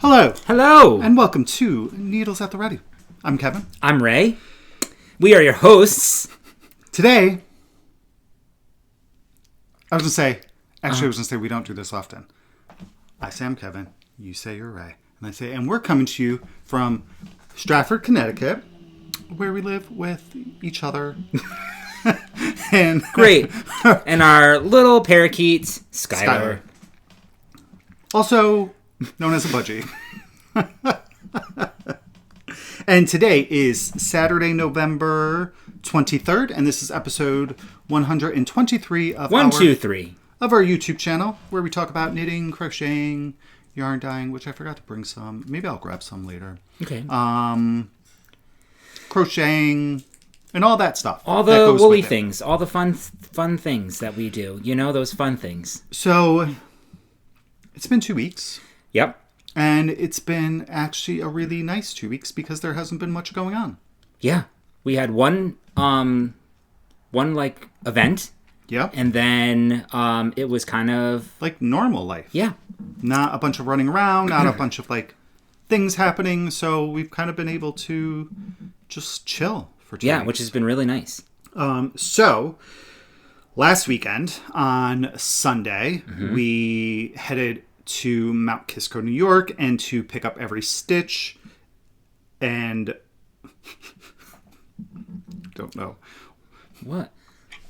Hello. Hello. And welcome to Needles at the Ready. I'm Kevin. I'm Ray. We are your hosts. Today, I was going to say we don't do this often. I say I'm Kevin. You say you're Ray. And we're coming to you from Stratford, Connecticut, where we live with each other. And great. And our little parakeet, Skylar. Also known as a budgie. And today is Saturday, November 23rd, and this is episode 123 of our YouTube channel, where we talk about knitting, crocheting, yarn dyeing, which I forgot to bring some. Maybe I'll grab some later. Okay. Crocheting and all that stuff. All the woolly things, all the fun things that we do. You know, those fun things. So, it's been 2 weeks. Yep. And it's been actually a really nice 2 weeks because there hasn't been much going on. Yeah. We had one event. Yep. And then it was kind of like normal life. Yeah. Not a bunch of running around, not a bunch of things happening. So we've kind of been able to just chill for 2 weeks. Yeah, which has been really nice. So last weekend on Sunday, we headed to Mount Kisco, New York, and to pick up every stitch. And don't know. What?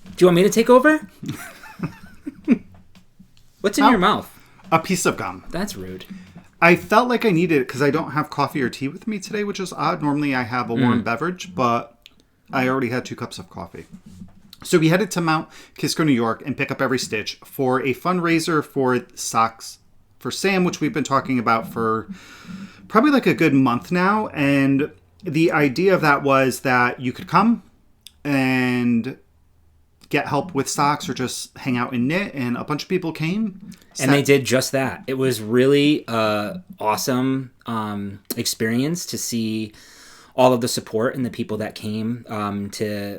Do you want me to take over? What's in your mouth? A piece of gum. That's rude. I felt like I needed it because I don't have coffee or tea with me today, which is odd. Normally I have a warm beverage, but I already had 2 cups of coffee. So we headed to Mount Kisco, New York, and pick up every stitch for a fundraiser for socks for Sam, which we've been talking about for probably a good month now. And the idea of that was that you could come and get help with socks or just hang out and knit, and a bunch of people came. And they did just that. It was really awesome experience to see all of the support and the people that came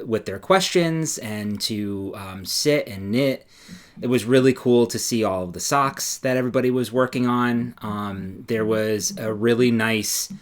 with their questions and to sit and knit. It was really cool to see all of the socks that everybody was working on. There was a really nice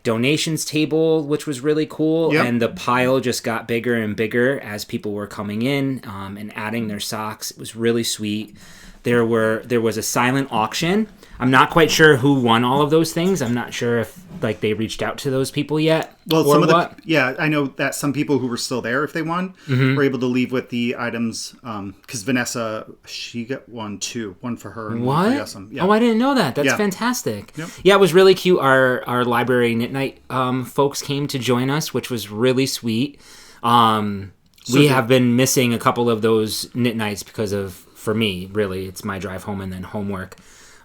donations table, which was really cool. Yep. And the pile just got bigger and bigger as people were coming in and adding their socks. It was really sweet. There was a silent auction. I'm not quite sure who won all of those things. I'm not sure if they reached out to those people yet. Well, I know that some people who were still there, if they won, were able to leave with the items. Because Vanessa, she got one too, one for her and one for Yesem. Yeah. Oh, I didn't know that. That's fantastic. Yep. Yeah, it was really cute. Our library knit night folks came to join us, which was really sweet. We have been missing a couple of those knit nights because of, for me, really, it's my drive home and then homework.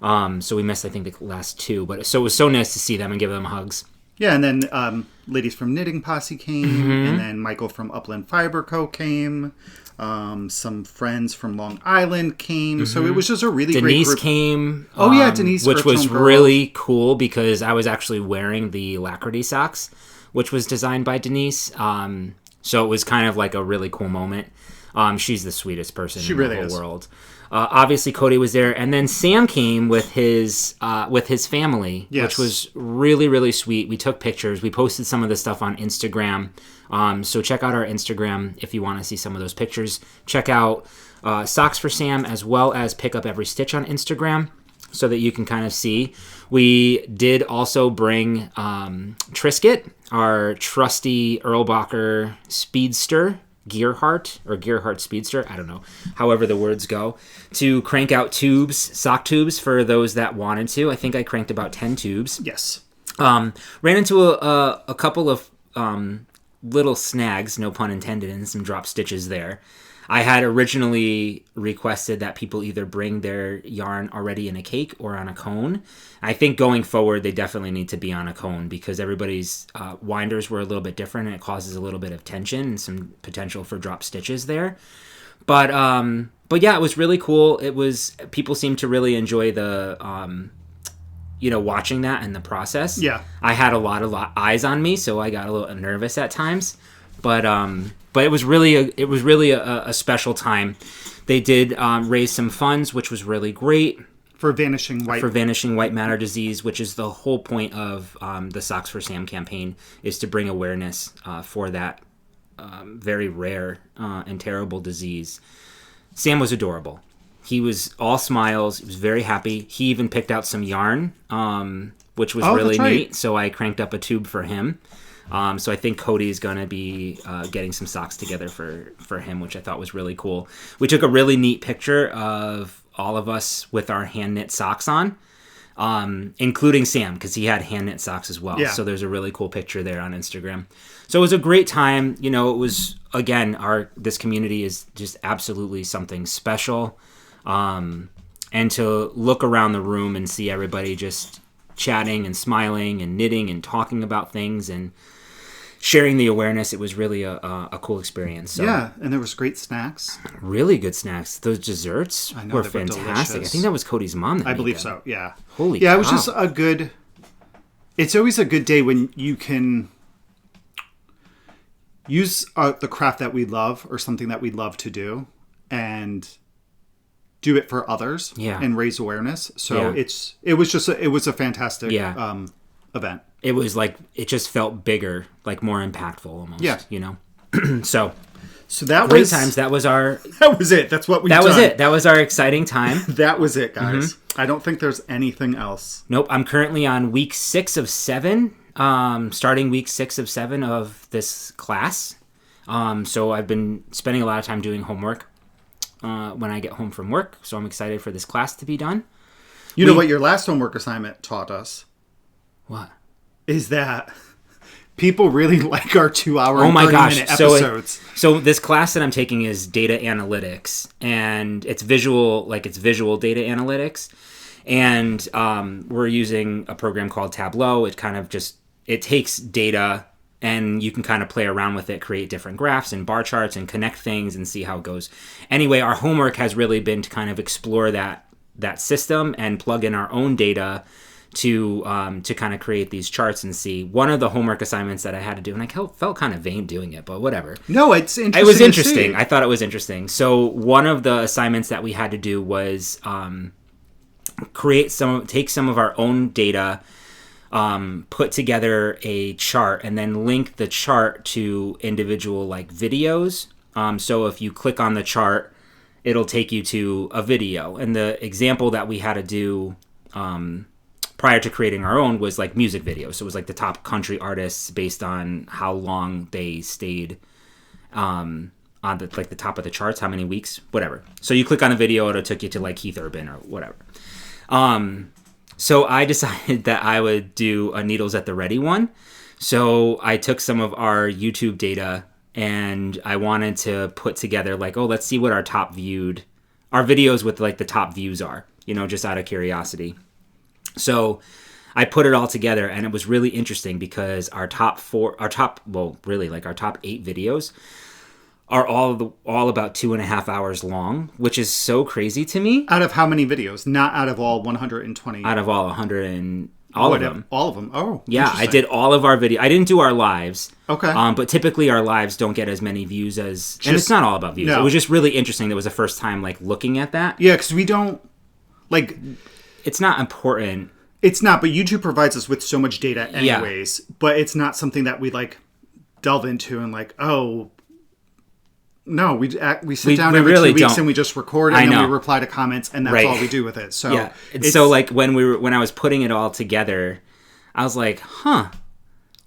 So we missed, I think, the last 2. But so it was so nice to see them and give them hugs. Yeah, and then ladies from Knitting Posse came, and then Michael from Upland Fiber Co. came. Some friends from Long Island came. So it was just a really great group. Denise came. Denise. Which was really cool because I was actually wearing the Lacquerty socks, which was designed by Denise. So it was kind of a really cool moment. She's the sweetest person in the whole world. Obviously, Cody was there, and then Sam came with his family, which was really, really sweet. We took pictures. We posted some of the stuff on Instagram. So check out our Instagram if you want to see some of those pictures. Check out Socks for Sam, as well as Pick Up Every Stitch on Instagram, so that you can kind of see. We did also bring Trisket, our trusty Erlbacher Speedster, Gearhart Speedster, I don't know, however the words go, to crank out sock tubes for those that wanted to. I think I cranked about 10 tubes. Yes. Ran into a couple of little snags, no pun intended, and some drop stitches there. I had originally requested that people either bring their yarn already in a cake or on a cone. I think going forward, they definitely need to be on a cone because everybody's winders were a little bit different and it causes a little bit of tension and some potential for drop stitches there. But yeah, it was really cool. People seemed to really enjoy the, watching that and the process. Yeah. I had a lot of eyes on me, so I got a little nervous at times. But it was really a special time. They did raise some funds, which was really great. For vanishing white matter disease, which is the whole point of the Socks for Sam campaign, is to bring awareness for that very rare and terrible disease. Sam was adorable. He was all smiles. He was very happy. He even picked out some yarn, which was really neat. So I cranked up a tube for him. So I think Cody's going to be getting some socks together for him, which I thought was really cool. We took a really neat picture of all of us with our hand-knit socks on, including Sam, because he had hand-knit socks as well. Yeah. So there's a really cool picture there on Instagram. So it was a great time. You know, it was, again, this community is just absolutely something special. And to look around the room and see everybody just chatting and smiling and knitting and talking about things and sharing the awareness, it was really a cool experience. So, yeah, and there was great snacks. Really good snacks. Those desserts were fantastic. Delicious. I think that was Cody's mom that I believe so, yeah. Holy cow. Yeah, it was just it's always a good day when you can use the craft that we love or something that we love to do and do it for others and raise awareness. So it was a fantastic event. It was like, it just felt bigger, like more impactful almost, you know? So that great was times. That was it. That's what That was it. That was our exciting time. That was it, guys. Mm-hmm. I don't think there's anything else. Nope. I'm currently on week 6 of 7, starting week 6 of 7 of this class. So I've been spending a lot of time doing homework when I get home from work. So I'm excited for this class to be done. You know what your last homework assignment taught us? What? Is that people really like our 2-hour and 30-minute episodes. So this class that I'm taking is data analytics, and it's visual data analytics. And we're using a program called Tableau. It takes data, and you can kind of play around with it, create different graphs and bar charts and connect things and see how it goes. Anyway, our homework has really been to kind of explore that system and plug in our own data to kind of create these charts and see. One of the homework assignments that I had to do, and I felt kind of vain doing it, but whatever. No, it's interesting. It was interesting. I thought it was interesting. So one of the assignments that we had to do was take some of our own data, put together a chart, and then link the chart to individual videos. So if you click on the chart, it'll take you to a video. And the example that we had to do prior to creating our own was music videos. So it was the top country artists based on how long they stayed on the top of the charts, how many weeks, whatever. So you click on the video, it'll take you to Keith Urban or whatever. So I decided that I would do a Needles at the Ready one. So I took some of our YouTube data and I wanted to put together let's see what our videos with the top views are, just out of curiosity. So I put it all together, and it was really interesting because our top 8 videos are all about 2.5 hours long, which is so crazy to me. Out of how many videos? Not out of all 120. Out of all 100 and all of them. All of them. Oh, yeah. I did all of our video. I didn't do our lives. Okay. But typically our lives don't get as many views and it's not all about views. No. It was just really interesting. That was the first time looking at that. Yeah, because we don't It's not important. It's not, but YouTube provides us with so much data anyways. Yeah. But it's not something that we delve into and no, we sit down every really 2 weeks and we just record and then we reply to comments and that's all we do with it. So yeah. And so when I was putting it all together, I was like,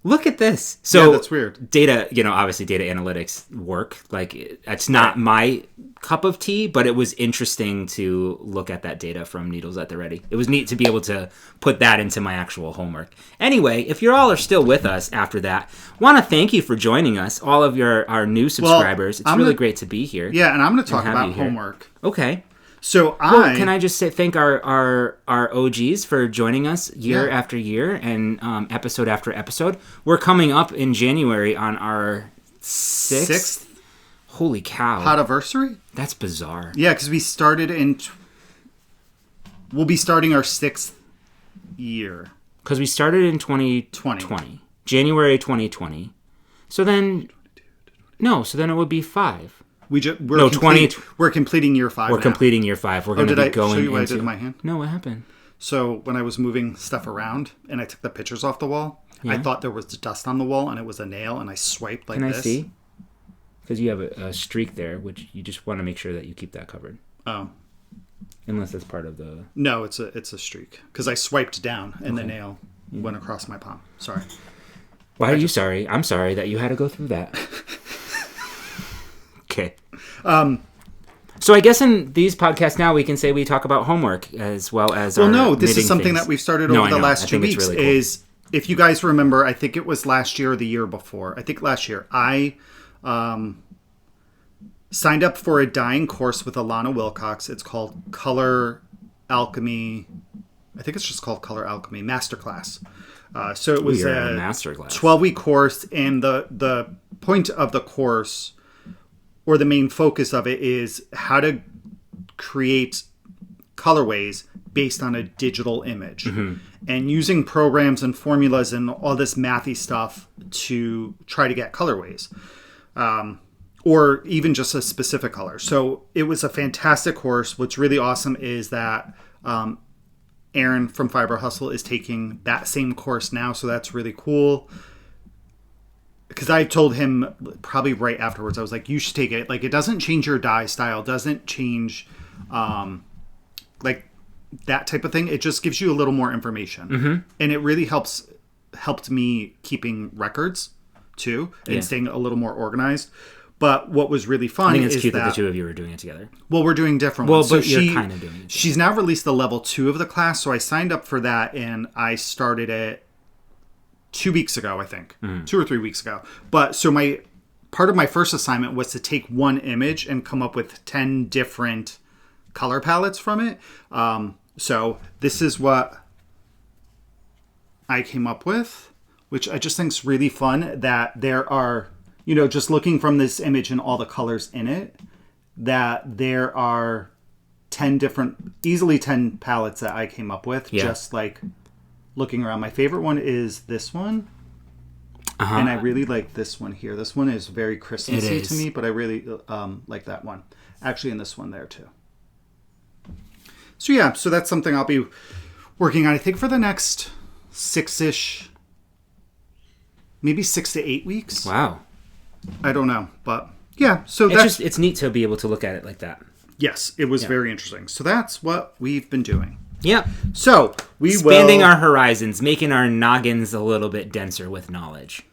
look at this. So that's weird. Data, obviously data analytics work. It's not my cup of tea, but it was interesting to look at that data from Needles at the Ready. It was neat to be able to put that into my actual homework. Anyway, if you all are still with us after that, want to thank you for joining us, all of our new subscribers. It's really great to be here. Yeah, and I'm going to talk about homework. Okay. So can I just thank our OGs for joining us year after year and episode after episode. We're coming up in January on our sixth. Holy cow! Podiversary? That's bizarre. Yeah, because we started we'll be starting our 6th year. Because we started in 2020, January 2020. So then it would be 5. We're completing year 5. We're completing year 5. We're going to be going show you what into... I did in my hand? No, what happened? So when I was moving stuff around and I took the pictures off the wall, I thought there was dust on the wall and it was a nail, and I swiped like this. Can I see? Because you have a streak there, which you just want to make sure that you keep that covered. Oh. Unless that's part of the... No, it's a streak. Because I swiped down and the nail went across my palm. Sorry. Why are you sorry? I'm sorry that you had to go through that. Okay. So I guess in these podcasts now we can say we talk about homework as well as our knitting this is something things. that we've started over the last 2 weeks. Really cool. Is if you guys remember, I think it was last year or the year before. I think last year I signed up for a dyeing course with Alana Wilcox. It's called Color Alchemy. I think it's just called Color Alchemy Masterclass. So it was a masterclass 12-week course, and the point of the course, or the main focus of it, is how to create colorways based on a digital image, and using programs and formulas and all this mathy stuff to try to get colorways, or even just a specific color. So it was a fantastic course. What's really awesome is that Ahren from Fiber Hustle is taking that same course now, so that's really cool. Because I told him probably right afterwards, I was like, you should take it. Like, it doesn't change your dye style, doesn't change like that type of thing. It just gives you a little more information. And it really helped me keeping records too, and staying a little more organized. But what was really fun, I think it's cute that the two of you are doing it together. Well, we're doing different ones. Well, but you're kind of doing it together. She's now released the level 2 of the class, so I signed up for that, and I started it 2 weeks ago, I think. 2 or 3 weeks ago. But so part of my first assignment was to take one image and come up with 10 different color palettes from it. So this is what I came up with, which I just think is really fun, that there are, just looking from this image and all the colors in it, that there are 10 palettes that I came up with, just like looking around. My favorite one is this one. And I really like this one here. This one is very Christmassy to me, but I really like that one. Actually, in this one there too. So yeah, so that's something I'll be working on, I think, for the next 6-ish, maybe 6 to 8 weeks. Wow. I don't know, but yeah. So it's neat to be able to look at it like that. Yes, it was very interesting. So that's what we've been doing. Yeah. So expanding our horizons, making our noggins a little bit denser with knowledge.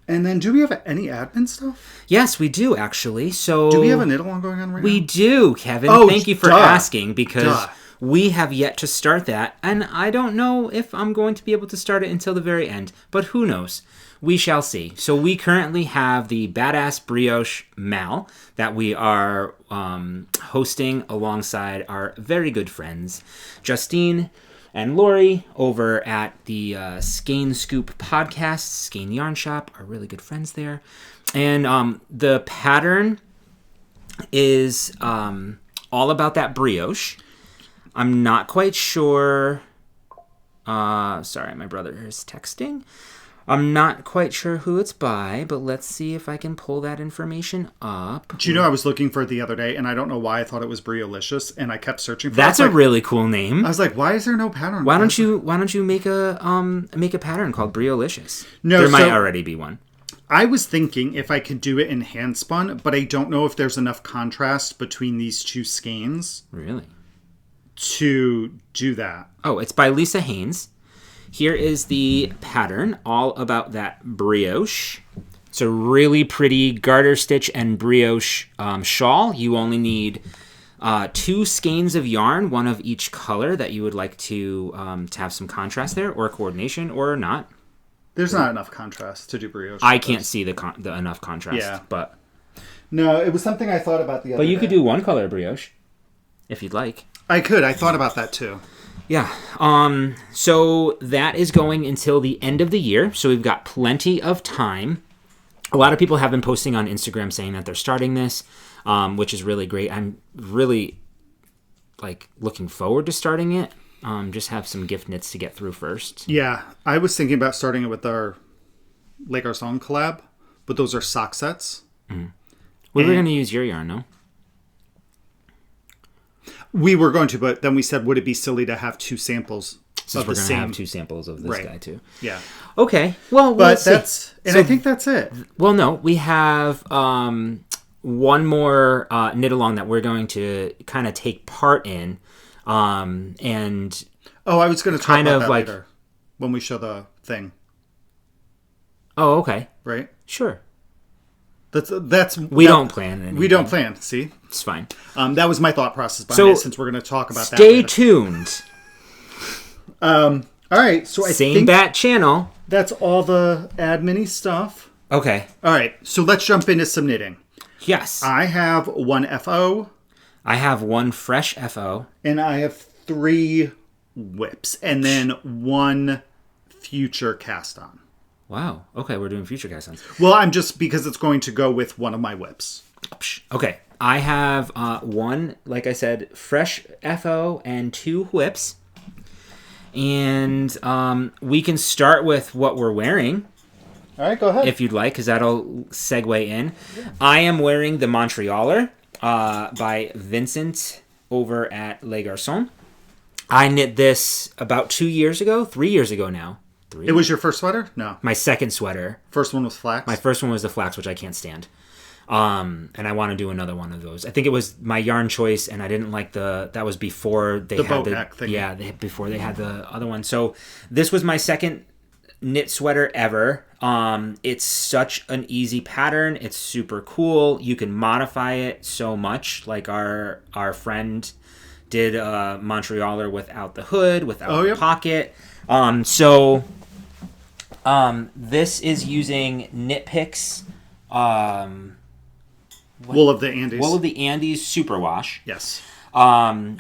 And then, do we have any admin stuff? Yes, we do, actually. So do we have a knit-along going on right now? We do, Kevin. Thank you for asking, because we have yet to start that, and I don't know if I'm going to be able to start it until the very end, but who knows? We shall see. So we currently have the Badass Brioche Mal that we are hosting alongside our very good friends, Justine and Lori, over at the Skein Scoop podcast, Skein Yarn Shop, our really good friends there. And the pattern is all about that brioche. I'm not quite sure. Sorry, my brother is texting. I'm not quite sure who it's by, but let's see if I can pull that information up. Do you know I was looking for it the other day, and I don't know why I thought it was Briolicious, and I kept searching for That's a really cool name. I was like, why is there no pattern? Why don't you make a pattern called Briolicious? No, there might already be one. I was thinking if I could do it in hand spun, but I don't know if there's enough contrast between these two skeins. Really? To do that. Oh, it's by Lisa Haynes. Here is the pattern, all about that brioche. It's a really pretty garter stitch and brioche shawl. You only need 2 skeins of yarn, one of each color that you would like to have some contrast there, or coordination, or not. There's not enough contrast to do brioche. I can't see the enough contrast, but... No, it was something I thought about the other day. But you could do one color brioche, if you'd like. I could. I thought about that too. Yeah. So that is going until the end of the year. So we've got plenty of time. A lot of people have been posting on Instagram saying that they're starting this, which is really great. I'm really looking forward to starting it. Just have some gift knits to get through first. Yeah. I was thinking about starting it with our song collab, but those are sock sets. We were going to use your yarn, no? We were going to, but then we said, would it be silly to have 2 samples Since we're going to have 2 samples of this guy, too. Yeah. Okay. Well, but I think that's it. Well, no. We have one more knit-along that we're going to kind of take part in. And... Oh, I was going to talk about that later when we show the thing. Oh, okay. Right? Sure. We don't plan anything. We don't plan. See? It's fine. That was my thought process behind it, since we're going to talk about that later. Stay tuned. All right. So I think Bat channel. That's all the admin-y stuff. Okay. All right. So let's jump into some knitting. Yes. I have 1 FO. I have 1 fresh FO. And I have 3 whips. And then 1 future cast on. Wow. Okay, we're doing future cast ons. Well, I'm just because it's going to go with one of my whips. Okay. I have 1, like I said, fresh FO and 2 whips. And we can start with what we're wearing. All right, go ahead. If you'd like, because that'll segue in. Yeah. I am wearing the Montrealer by Vincent over at Les Garçons. I knit this about 2 years ago, 3 years ago now. 3? It was your first sweater? No. My second sweater. First one was flax? My first one was the flax, which I can't stand. And I want to do another one of those. I think it was my yarn choice, and I didn't like that was before they had the thing. Yeah, before they had the other one. So this was my second knit sweater ever. It's such an easy pattern. It's super cool. You can modify it so much, like our friend did Montrealer without the hood, without the pocket. This is using Knit Picks. Wool of the Andes. Wool of the Andes Superwash. Yes.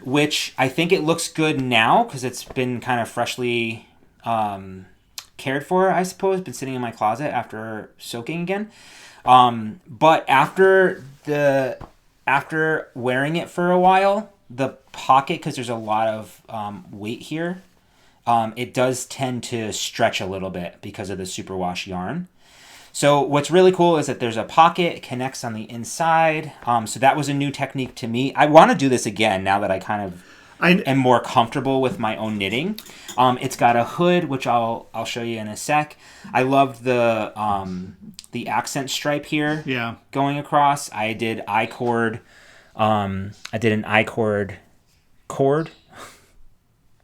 Which I think it looks good now because it's been kind of freshly cared for, I suppose. Been sitting in my closet after soaking again. But after wearing it for a while, the pocket, because there's a lot of weight here, it does tend to stretch a little bit because of the superwash yarn. So what's really cool is that there's a pocket, it connects on the inside. So that was a new technique to me. I want to do this again now that I kind of am more comfortable with my own knitting. It's got a hood, which I'll show you in a sec. I love the accent stripe here. Yeah. Going across. I did I-cord. I did an I-cord cord.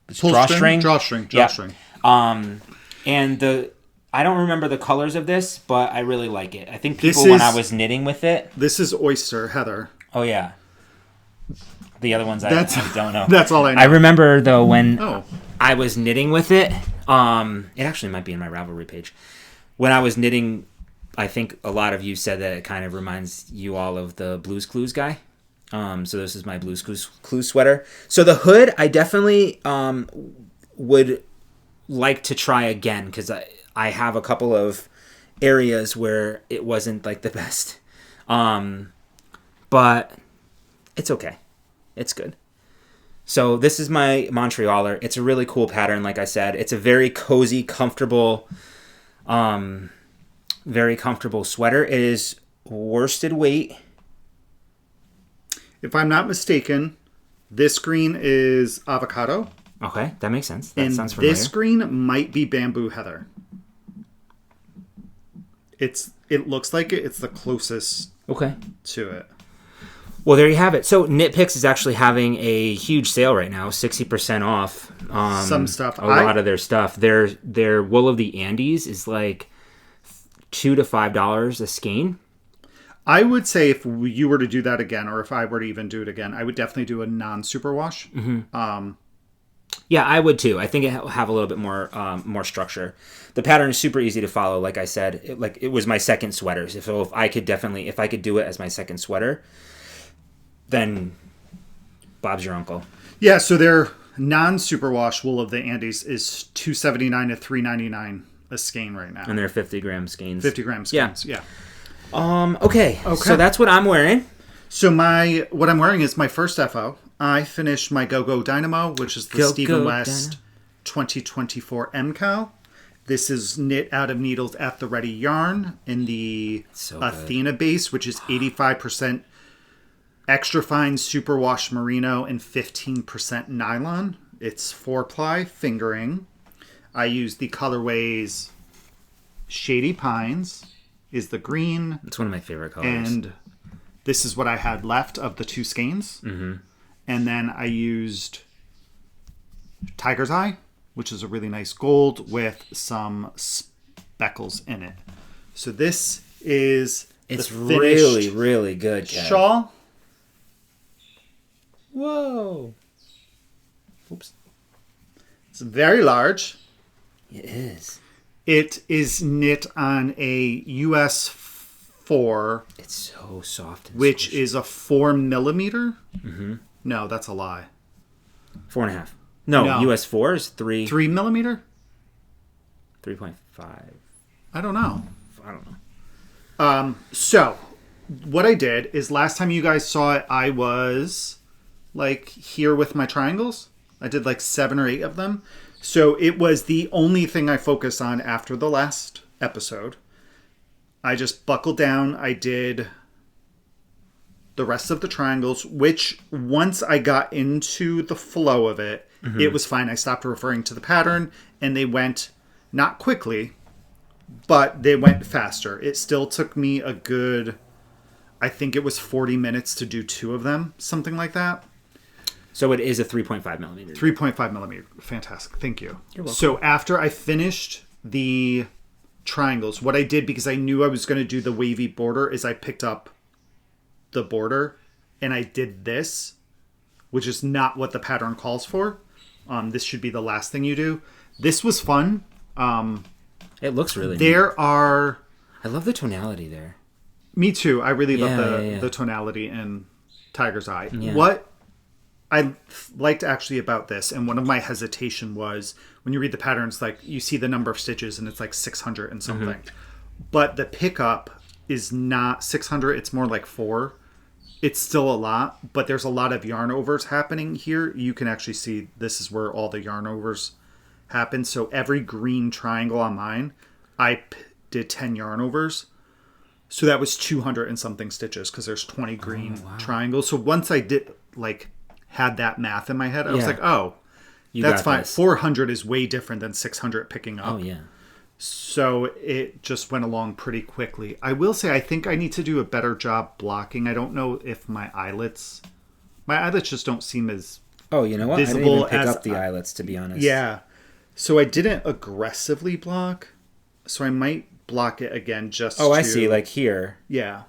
Drawstring. And I don't remember the colors of this, but I really like it. I think when I was knitting with it... This is Oyster Heather. Oh, yeah. The other ones I don't know. That's all I know. I remember, though, when I was knitting with it... it actually might be in my Ravelry page. When I was knitting, I think a lot of you said that it kind of reminds you all of the Blue's Clues guy. So this is my Blue's Clues sweater. So the hood, I definitely would like to try again, because I have a couple of areas where it wasn't like the best. But it's okay. It's good. So this is my Montrealer. It's a really cool pattern, like I said. It's a very cozy, comfortable sweater. It is worsted weight. If I'm not mistaken, this green is avocado. Okay, that makes sense. That sounds familiar. This green might be bamboo heather. It looks like it's the closest to it. Well, there you have it. So Knit Picks is actually having a huge sale right now, 60% off. Some stuff. A lot of their stuff. Their Wool of the Andes is like $2 to $5 a skein. I would say if you were to do that again, or if I were to even do it again, I would definitely do a non-superwash. Mm-hmm. Yeah, I would too. I think it'll have a little bit more structure. The pattern is super easy to follow. Like I said, it was my second sweater. So if I could do it as my second sweater, then Bob's your uncle. Yeah. So their non-superwash Wool of the Andes is $279 to $399 a skein right now, and they're 50-gram skeins. 50-gram skeins. Yeah. Okay. So that's what I'm wearing. So what I'm wearing is my first FO. I finished my Go Dynamo, which is the Stephen West 2024 MCAL. This is knit out of needles at the ready yarn in the Athena base, which is 85% extra fine superwash merino and 15% nylon. It's 4-ply fingering. I use the colorways Shady Pines is the green. It's one of my favorite colors. And this is what I had left of the 2 skeins. Mm-hmm. And then I used Tiger's Eye, which is a really nice gold with some speckles in it. So this is it's really, really good, Kev. Shawl. Whoa. Oops. It's very large. It is. It is knit on a US 4. It's so soft. And which squishy. is a 4 millimeter. Mm-hmm. No, that's a lie. 4.5. No, US 4 is 3. 3 millimeter? 3.5. I don't know. know. So, what I did is last time you guys saw it, I was like here with my triangles. I did like 7 or 8 of them. So it was the only thing I focused on after the last episode. I just buckled down. I did the rest of the triangles, which once I got into the flow of it, it was fine. I stopped referring to the pattern and they went not quickly, but they went faster. It still took me a good, I think it was 40 minutes to do 2 of them, something like that. So it is a 3.5 millimeter. 3.5 millimeter. Fantastic. Thank you. You're welcome. So after I finished the triangles, what I did, because I knew I was going to do the wavy border, is I picked up the border and I did this, which is not what the pattern calls for. This should be the last thing you do. This was fun. It looks really neat. I love the tonality there. Me too. I really love the tonality in Tiger's Eye. Yeah. What I liked actually about this, and one of my hesitation was when you read the patterns, like you see the number of stitches and it's like 600 and something. Mm-hmm. But the pickup is not 600. It's more like 4. It's still a lot, but there's a lot of yarn overs happening here. You can actually see this is where all the yarn overs happen. So every green triangle on mine, I did 10 yarn overs. So that was 200 and something stitches because there's 20 green triangles. So once I did had that math in my head, I was like, oh, that's fine. This. 400 is way different than 600 picking up. Oh, yeah. So it just went along pretty quickly. I will say I think I need to do a better job blocking. I don't know if my eyelets just don't seem as you know what? visible. I didn't even pick up the eyelets, to be honest. Yeah. So I didn't aggressively block. So I might block it again just I see. Like here. Yeah.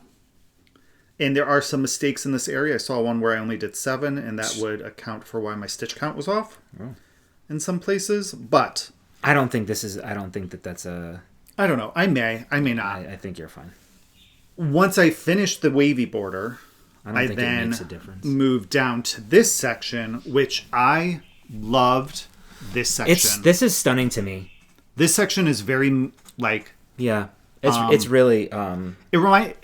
And there are some mistakes in this area. I saw one where I only did 7, and that would account for why my stitch count was off in some places. But I don't think that's a... I don't know. I may not. I think you're fine. Once I finished the wavy border, I think it makes a difference. Moved down to this section, which I loved this section. This is stunning to me. This section is very, like... Yeah. It's really... It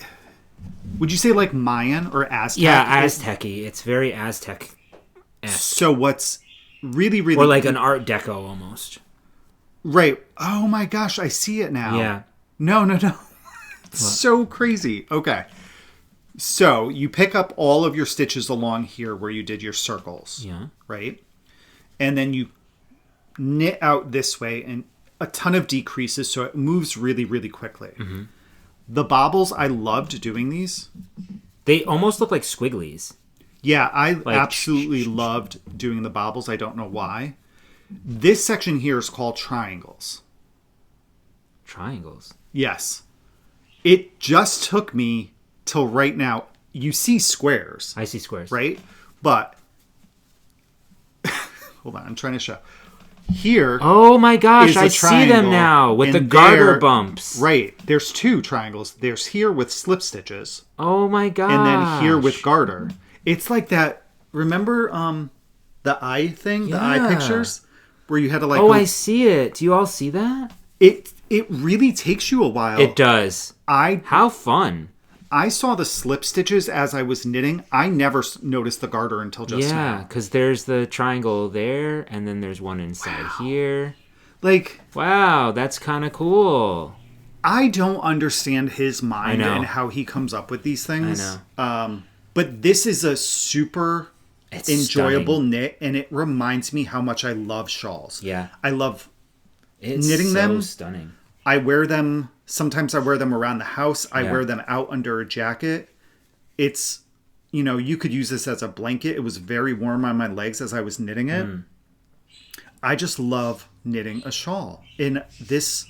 would you say like Mayan or Aztec? Yeah, Aztec-y. It's very Aztec-esque. So what's really, really... Or like an Art Deco almost. Right. Oh my gosh, I see it now. Yeah. No. It's so crazy. Okay. So you pick up all of your stitches along here where you did your circles. Yeah. Right? And then you knit out this way and a ton of decreases so it moves really, really quickly. Mm-hmm. The bobbles, I loved doing these. They almost look like squigglies. Yeah, I absolutely loved doing the bobbles. I don't know why. This section here is called triangles. Triangles? Yes. It just took me till right now. You see squares. I see squares. Right? But, hold on, I'm trying to show. Here. Oh my gosh, I see them now with the garter bumps. Right. There's 2 triangles. There's here with slip stitches. Oh my gosh. And then here with garter. It's like that. Remember the eye thing? The eye pictures? Where you had to I see it. Do you all see that? It really takes you a while. It does. How fun. I saw the slip stitches as I was knitting. I never noticed the garter until just now. Yeah, because there's the triangle there, and then there's one inside here. Like, wow, that's kind of cool. I don't understand his mind and how he comes up with these things. I know. But this is a super enjoyable knit, and it reminds me how much I love shawls. Yeah. I love it's knitting so them. Stunning. I wear them. Sometimes I wear them around the house. I wear them out under a jacket. It's, you could use this as a blanket. It was very warm on my legs as I was knitting it. I just love knitting a shawl. And this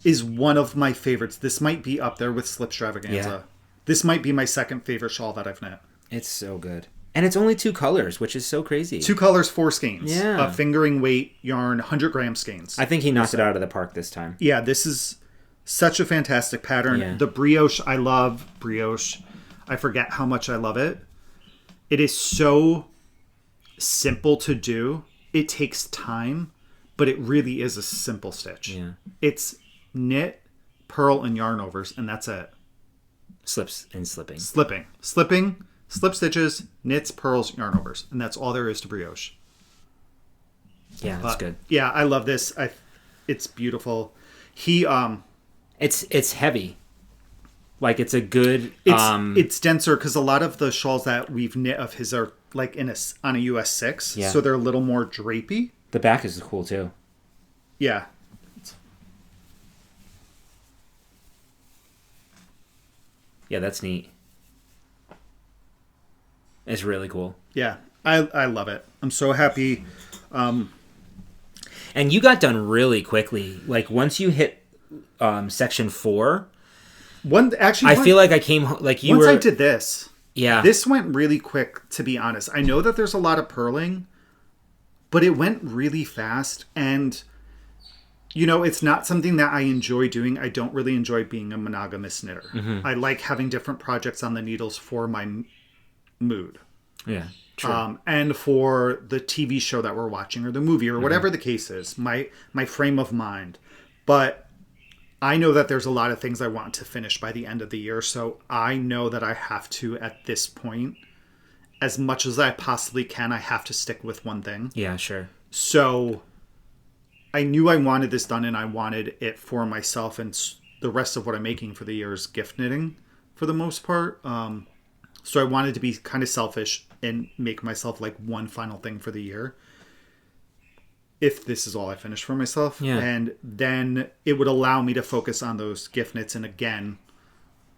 is one of my favorites. This might be up there with Slipstravaganza. Yeah. This might be my second favorite shawl that I've knit. It's so good. And it's only 2 colors, which is so crazy. 2 colors, 4 skeins. Yeah. Fingering weight yarn, 100-gram skeins. I think he knocked it out of the park this time. Yeah, this is such a fantastic pattern. Yeah. The brioche, I love brioche. I forget how much I love it. It is so simple to do. It takes time, but it really is a simple stitch. Yeah. It's knit, purl, and yarn overs, and that's it. Slips and slipping. Slipping, slip stitches, knits, purls, yarn overs, and that's all there is to brioche. Yeah, that's good. Yeah, I love this. It's beautiful. He it's heavy. Like it's a good. It's denser because a lot of the shawls that we've knit of his are like on a US 6, so they're a little more drapey. The back is cool too. Yeah. Yeah, that's neat. It's really cool. Yeah, I love it. I'm so happy. And you got done really quickly. Like once you hit section 4. I feel like I came like you once were. I did this. Yeah. This went really quick, to be honest. I know that there's a lot of purling, but it went really fast. And, it's not something that I enjoy doing. I don't really enjoy being a monogamous knitter. Mm-hmm. I like having different projects on the needles for my mood. Yeah, true. And for the TV show that we're watching or the movie or whatever the case is, my frame of mind. But I know that there's a lot of things I want to finish by the end of the year, so I know that I have to, at this point, as much as I possibly can, I have to stick with one thing. Yeah, sure. So I knew I wanted this done, and I wanted it for myself, and the rest of what I'm making for the year is gift knitting for the most part. So I wanted to be kind of selfish and make myself like one final thing for the year, if this is all I finish for myself. Yeah. And then it would allow me to focus on those gift knits. And again,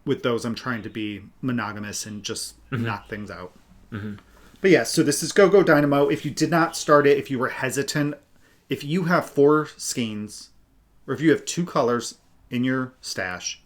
with those, I'm trying to be monogamous and just knock things out. Mm-hmm. But yeah, so this is Go Dynamo. If you did not start it, if you were hesitant, if you have 4 skeins, or if you have 2 colors in your stash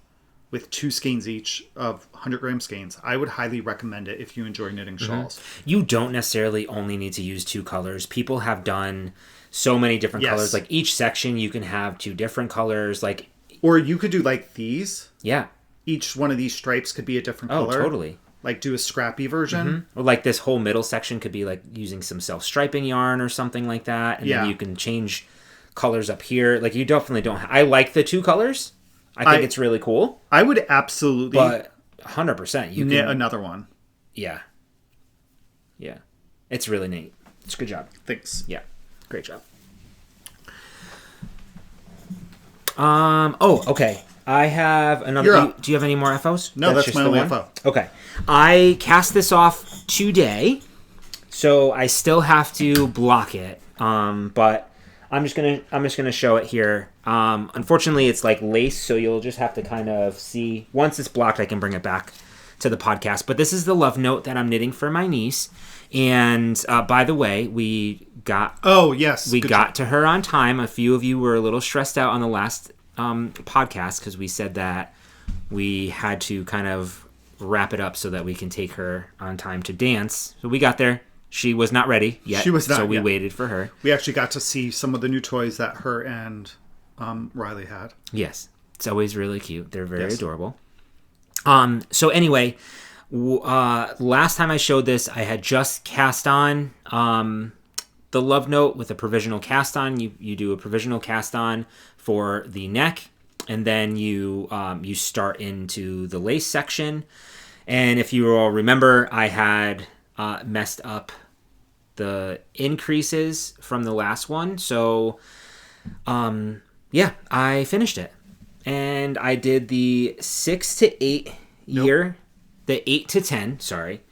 with 2 skeins each of 100-gram skeins, I would highly recommend it if you enjoy knitting shawls. You don't necessarily only need to use 2 colors. People have done so many different colors. Like each section you can have 2 different colors. Like, or you could do like these. Yeah. Each one of these stripes could be a different color. Oh, totally. Like do a scrappy version. Mm-hmm. Or like this whole middle section could be like using some self-striping yarn or something like that. And then you can change colors up here. Like you definitely don't... I like the 2 colors. I think it's really cool. I would absolutely... But 100%. You knit can, another one. Yeah. Yeah. It's really neat. It's a good job. Thanks. Yeah. Great job. Oh, okay. I have another... Do you have any more FOs? No, that's my only FO. Okay. I cast this off today, so I still have to block it. But I'm just gonna show it here. Unfortunately, it's like lace, so you'll just have to kind of see. Once it's blocked, I can bring it back to the podcast. But this is the love note that I'm knitting for my niece. And by the way, we got to her on time. A few of you were a little stressed out on the last podcast because we said that we had to kind of wrap it up so that we can take her on time to dance. So we got there. She was not ready yet. She was not. So we waited for her. We actually got to see some of the new toys that her and Riley had. Yes, it's always really cute. They're very adorable. So anyway, last time I showed this, I had just cast on the love note with a provisional cast on. You do a provisional cast on for the neck, and then you start into the lace section. And if you all remember, I had messed up the increases from the last one. So Yeah, I finished it. And I did the 6 to 8 year, the 8 to 10, sorry.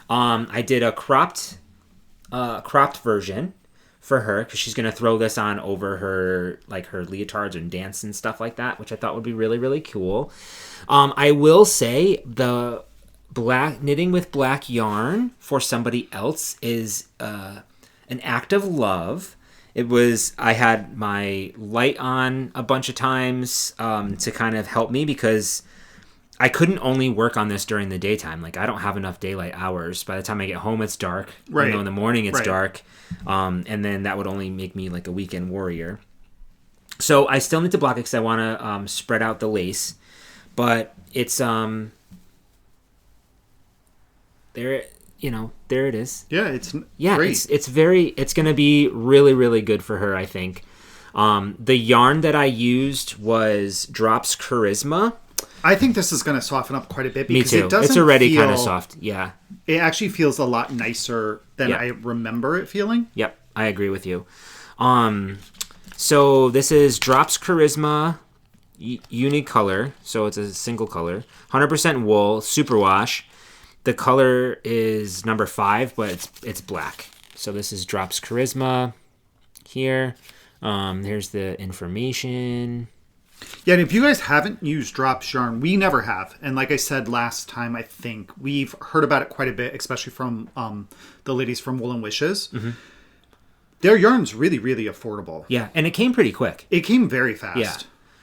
I did a cropped version for her because she's going to throw this on over her leotards and dance and stuff like that, which I thought would be really, really cool. I will say the knitting with black yarn for somebody else is an act of love. I had my light on a bunch of times to kind of help me because I couldn't only work on this during the daytime. Like, I don't have enough daylight hours. By the time I get home, it's dark. Right. You know, in the morning, it's dark. And then that would only make me like a weekend warrior. So I still need to block it because I want to spread out the lace. But it's, there it is. Yeah, it's great. It's going to be really, really good for her, I think. The yarn that I used was Drops Charisma. I think this is going to soften up quite a bit because Me too. It's already kind of soft. Yeah. It actually feels a lot nicer than I remember it feeling. Yep. I agree with you. So this is Drops Charisma Unicolor. So it's a single color. 100% wool, superwash. The color is number 5, but it's black. So this is Drops Charisma here. Here's the information. Yeah, and if you guys haven't used Drops yarn, we never have. And like I said last time, I think we've heard about it quite a bit, especially from the ladies from Wool and Wishes. Mm-hmm. Their yarn's really, really affordable. Yeah, and it came pretty quick. It came very fast. Yeah.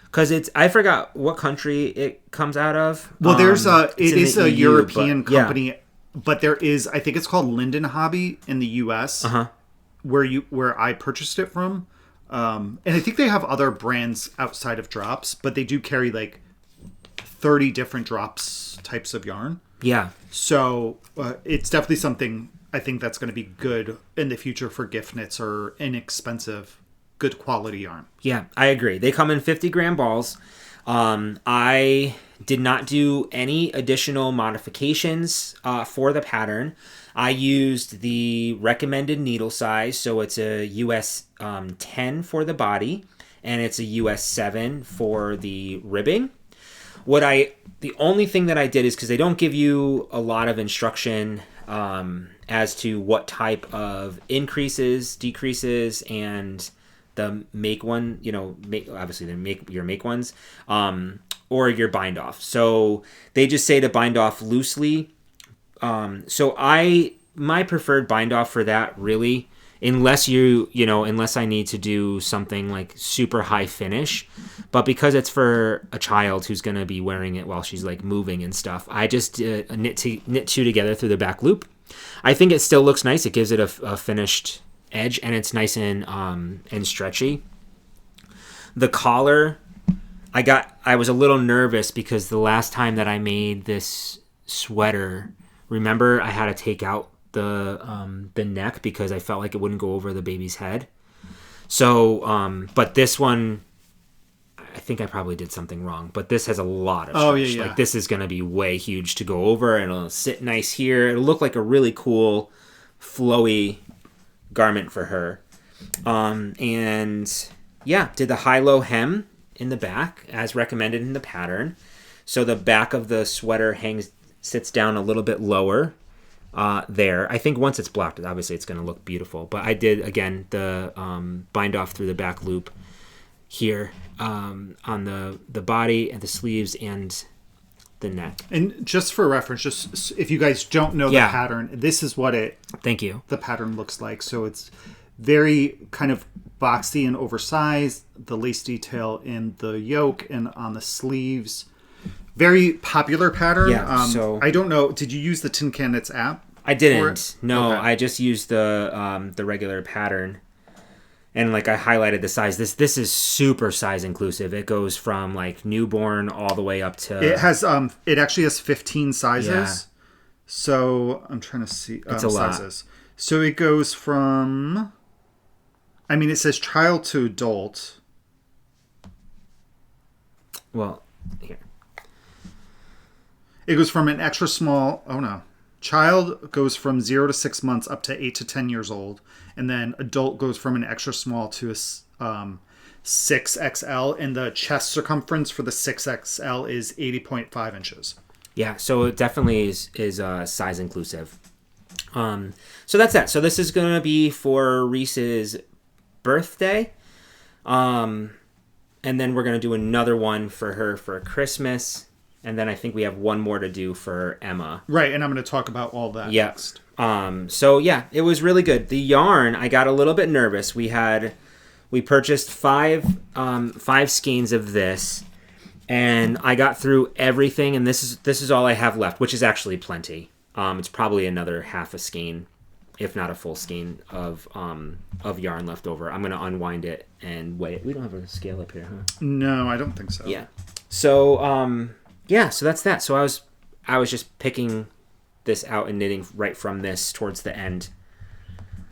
Because I forgot what country it comes out of. Well, it is a EU, European company, but there is, I think it's called Linden Hobby in the U.S., where I purchased it from. And I think they have other brands outside of Drops, but they do carry like 30 different Drops types of yarn. Yeah. So it's definitely something I think that's going to be good in the future for gift knits or inexpensive, good quality yarn. Yeah, I agree. They come in 50-gram balls. I did not do any additional modifications for the pattern. I used the recommended needle size, so it's a US 10 for the body, and it's a US 7 for the ribbing. The only thing that I did is because they don't give you a lot of instruction as to what type of increases, decreases, and the make one, obviously your make ones, or your bind off. So they just say to bind off loosely. So my preferred bind off for that really, unless I need to do something like super high finish, but because it's for a child who's going to be wearing it while she's like moving and stuff, I just knit two together through the back loop. I think it still looks nice. It gives it a finished edge, and it's nice and stretchy. The collar, I was a little nervous because the last time that I made this sweater, remember I had to take out the neck because I felt like it wouldn't go over the baby's head. So, but this one, I think I probably did something wrong, but this has a lot of stretch. Oh, yeah. Like, this is going to be way huge to go over, and it'll sit nice here. It'll look like a really cool, flowy garment for her. And yeah, did the high-low hem in the back as recommended in the pattern. So the back of the sweater sits down a little bit lower there. I think once it's blocked, obviously it's going to look beautiful. But I did, again, the bind off through the back loop here on the body and the sleeves and the neck. And just for reference, just if you guys don't know the pattern, this is what the pattern looks like. So it's very kind of boxy and oversized. The lace detail in the yoke and on the sleeves. Very popular pattern. Yeah, so I don't know. Did you use the Tin Can Knits app? I didn't. No, okay. I just used the regular pattern. And like I highlighted the size. This is super size inclusive. It goes from like newborn all the way up to. It has it actually has 15 sizes. Yeah. So I'm trying to see it's a sizes. Lot. So it goes from. I mean, it says child to adult. Well, here. It goes from an extra small. Oh no. Child goes from 0 to 6 months up to 8 to 10 years old, and then adult goes from an extra small to a 6XL, and the chest circumference for the 6XL is 80.5 inches. Yeah, so it definitely is size inclusive. So that's that. So this is going to be for Reese's birthday. And then we're going to do another one for her for Christmas. And then I think we have one more to do for Emma. Right, and I'm going to talk about all that next. So yeah, it was really good. The yarn, I got a little bit nervous. We purchased five skeins of this, and I got through everything, and this is all I have left, which is actually plenty. It's probably another half a skein, if not a full skein of yarn left over. I'm gonna unwind it and weigh it. We don't have a scale up here, huh? No, I don't think so. Yeah. So so that's that. So I was just picking this out and knitting right from this towards the end.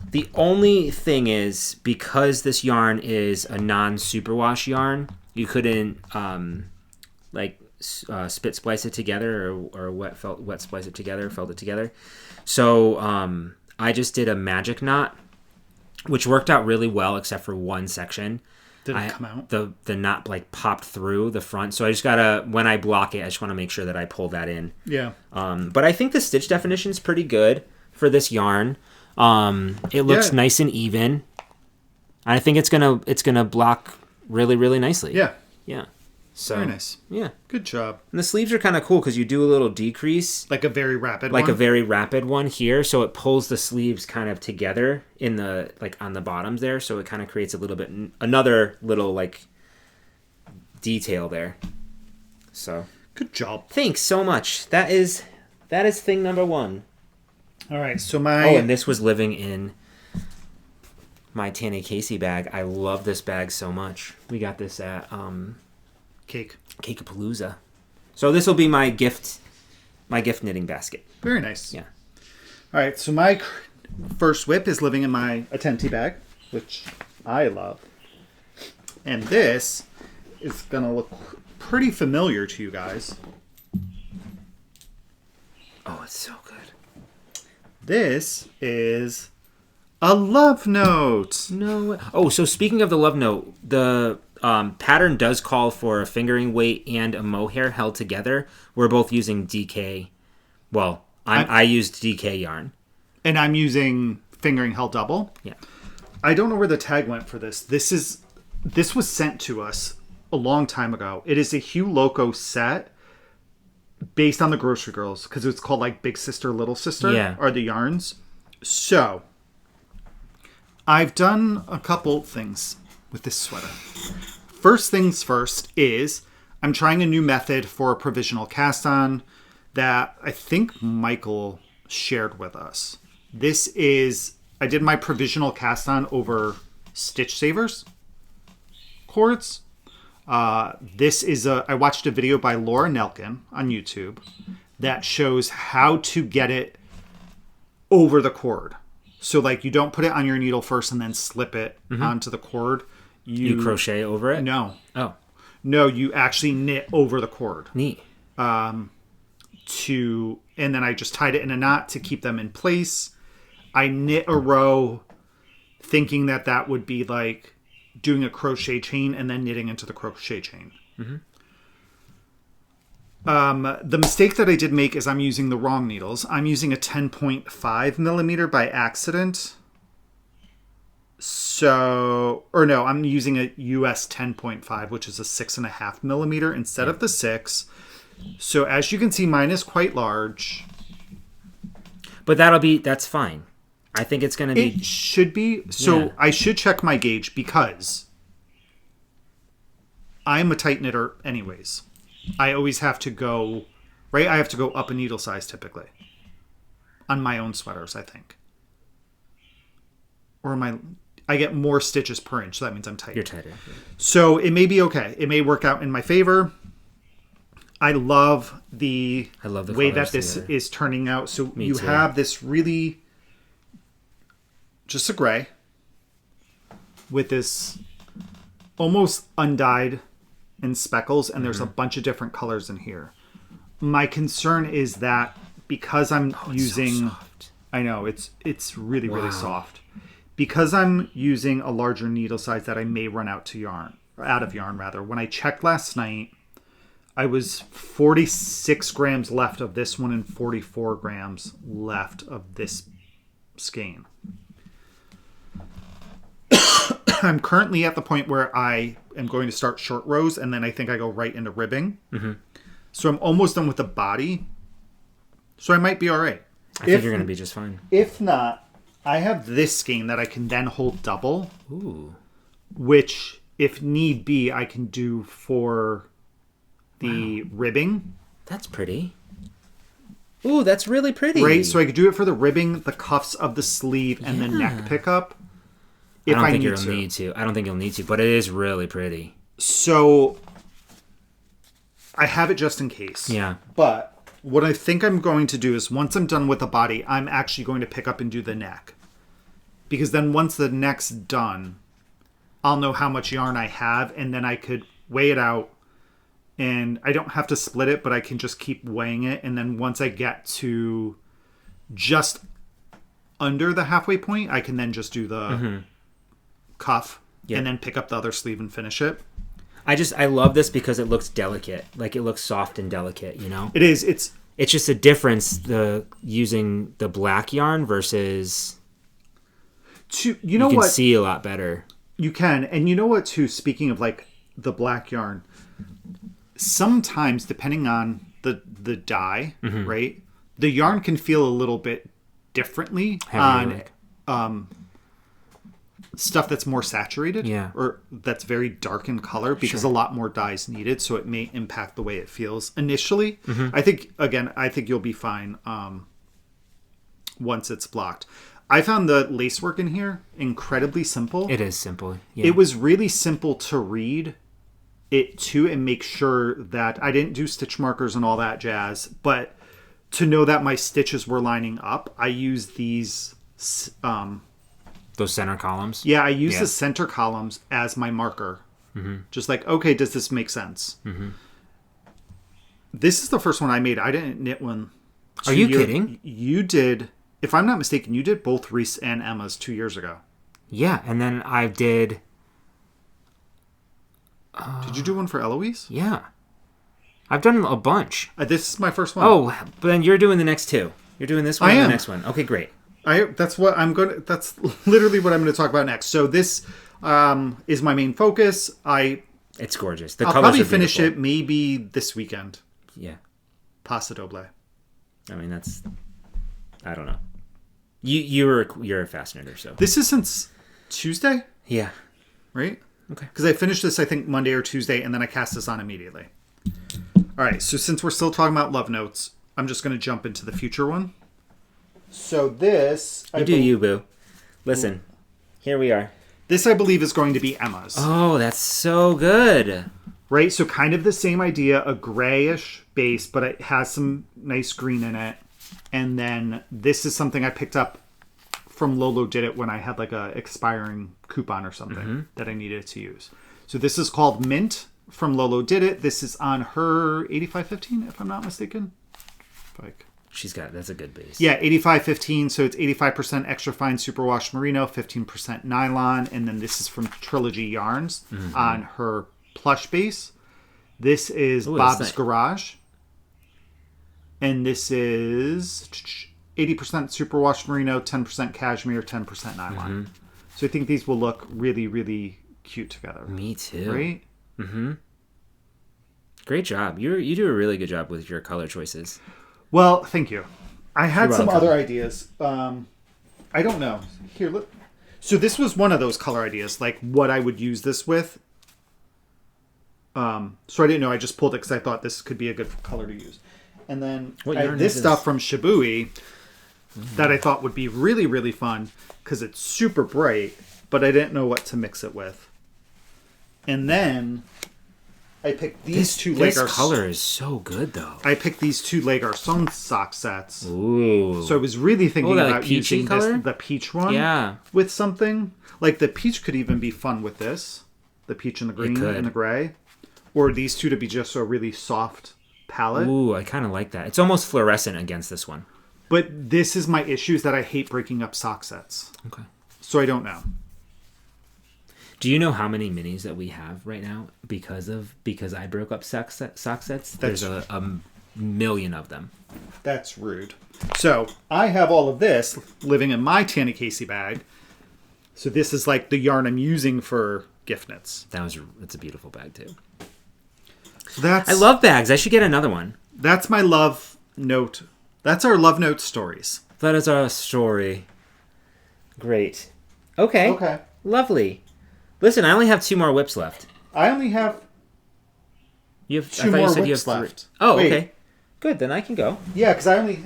The only thing is, because this yarn is a non-superwash yarn, you couldn't spit splice it together or wet splice it together, felt it together. So I just did a magic knot, which worked out really well except for one section. Did it come out? The knot popped through the front, so I just gotta, when I block it, I just want to make sure that I pull that in. Yeah. But I think the stitch definition is pretty good for this yarn. It looks nice and even. I think it's gonna block really, really nicely. Yeah. Yeah. So very nice. Yeah. Good job. And the sleeves are kind of cool because you do a little decrease, like a very rapid one. a very rapid one here, so it pulls the sleeves kind of together in the on the bottoms there, so it kind of creates a little bit another little detail there. So good job. Thanks so much. That is thing number one. All right, so and this was living in my Tanny Casey bag. I love this bag so much. We got this at Cakeapalooza. So this will be my gift knitting basket. Very nice. Yeah. All right, so my first whip is living in my Attenti bag, which I love. And this is going to look pretty familiar to you guys. Oh, it's so good. This is a love note. No way. Oh, so speaking of the love note, the pattern does call for a fingering weight and a mohair held together. We're both using DK. Well, I used DK yarn. And I'm using fingering held double. Yeah. I don't know where the tag went for this. This was sent to us a long time ago. It is a Hugh Loco set based on the Grocery Girls, because it's called Big Sister, Little Sister are the yarns. So I've done a couple things with this sweater. First things first is I'm trying a new method for a provisional cast on that I think Michael shared with us. I did my provisional cast on over Stitch Savers cords. I watched a video by Laura Nelkin on YouTube that shows how to get it over the cord. So you don't put it on your needle first and then slip it onto the cord. You crochet over it? No. Oh. No, you actually knit over the cord. Neat. And then I just tied it in a knot to keep them in place. I knit a row thinking that would be doing a crochet chain and then knitting into the crochet chain. Mm-hmm. The mistake that I did make is I'm using the wrong needles. I'm using a 10.5 millimeter by accident. I'm using a US 10.5, which is a 6.5 millimeter instead of the 6. So as you can see, mine is quite large. But that's fine. I think it's going to be... It should be. So I should check my gauge because I'm a tight knitter anyways. I always have to go... Right? I have to go up a needle size typically. On my own sweaters, I think. Or I get more stitches per inch, so that means I'm tighter. You're tighter. Yeah. So it may be okay. It may work out in my favor. I love the way that this is turning out. So you have this really... just a gray with this almost undyed in speckles, and there's a bunch of different colors in here. My concern is that because I'm using... so soft. I know, it's really, really soft. because I'm using a larger needle size that I may run out of yarn rather. When I checked last night, I was 46 grams left of this one and 44 grams left of this skein. I'm currently at the point where I am going to start short rows, and then I think I go right into ribbing. Mm-hmm. So I'm almost done with the body. So I might be all right. I think you're going to be just fine. If not, I have this skein that I can then hold double. Ooh. Which, if need be, I can do for the ribbing. That's pretty. Ooh, that's really pretty. Right? So I could do it for the ribbing, the cuffs of the sleeve, and the neck pickup. I don't think you'll need to. I don't think you'll need to, but it is really pretty. So I have it just in case. Yeah. But what I think I'm going to do is once I'm done with the body, I'm actually going to pick up and do the neck. Because then once the neck's done, I'll know how much yarn I have, and then I could weigh it out. And I don't have to split it, but I can just keep weighing it. And then once I get to just under the halfway point, I can then just do the cuff and then pick up the other sleeve and finish it. I love this because it looks delicate. Like, it looks soft and delicate, you know? It is. It's just a difference, using the black yarn versus... you know what? You can see a lot better. You can. And you know what, too? Speaking of, like, the black yarn, sometimes, depending on the dye, right, the yarn can feel a little bit differently on stuff that's more saturated or that's very dark in color because a lot more dye is needed, so it may impact the way it feels initially. I think you'll be fine once it's blocked. I found the lacework in here incredibly simple. It is simple. Yeah. It was really simple to read it too and make sure that I didn't do stitch markers and all that jazz, but to know that my stitches were lining up, I used these those center columns? Yeah, I use the center columns as my marker. Just like, okay, does this make sense? This is the first one I made. I didn't knit one. Are you kidding? You did, if I'm not mistaken, you did both Reese and Emma's 2 years ago. Yeah, and then I did... did you do one for Eloise? Yeah. I've done a bunch. This is my first one. Oh, but then you're doing the next two. You're doing this one and the next one. Okay, great. That's literally what I'm going to talk about next. So this is my main focus. It's gorgeous. I'll probably finish it maybe this weekend. Yeah. Pasta doble. I mean, I don't know. You're a fast knitter, so. This is since Tuesday? Yeah. Right? Okay. Because I finished this, I think, Monday or Tuesday, and then I cast this on immediately. All right, so since we're still talking about love notes, I'm just going to jump into the future one. So this... You boo. Listen, here we are. This, I believe, is going to be Emma's. Oh, that's so good. Right, so kind of the same idea, a grayish base, but it has some nice green in it. And then this is something I picked up from Lolo Did It when I had like a expiring coupon or something that I needed to use. So this is called Mint from Lolo Did It. This is on her 8515, if I'm not mistaken. That's a good base. Yeah, 8515, so it's 85% extra fine superwash merino, 15% nylon, and then this is from Trilogy Yarns on her plush base. This is Bob's Garage. And this is 80% superwash merino, 10% cashmere, 10% nylon. So I think these will look really, really cute together. Me too. Right? Great job. You do a really good job with your color choices. Well, thank you. I had some other ideas. I don't know. Here, look. So this was one of those color ideas, like what I would use this with. So I didn't know. I just pulled it because I thought this could be a good color to use. And then I have this stuff from Shibui that I thought would be really, really fun because it's super bright, but I didn't know what to mix it with. And then I picked these two Leg This color is so good, though. I picked these two Leg Garçon sock sets. Ooh. So I was really thinking about like using color? the peach one with something. Like the peach could even be fun with this. The peach and the green and the gray. Or these two to be just a really soft palette. Ooh, I kind of like that. It's almost fluorescent against this one. But this is my issue, is that I hate breaking up sock sets. Okay. So I don't know. Do you know how many minis that we have right now because I broke up sock sets? There's a million of them. That's rude. So I have all of this living in my Tanny Casey bag. So this is like the yarn I'm using for gift knits. It's a beautiful bag too. So I love bags. I should get another one. That's my love note. That's our love note stories. That is our story. Great. Okay. Lovely. Listen, I only have 2 more whips left. I only have you have 2 more whips left. Oh, wait. Okay. Good, then I can go. Yeah, because I only...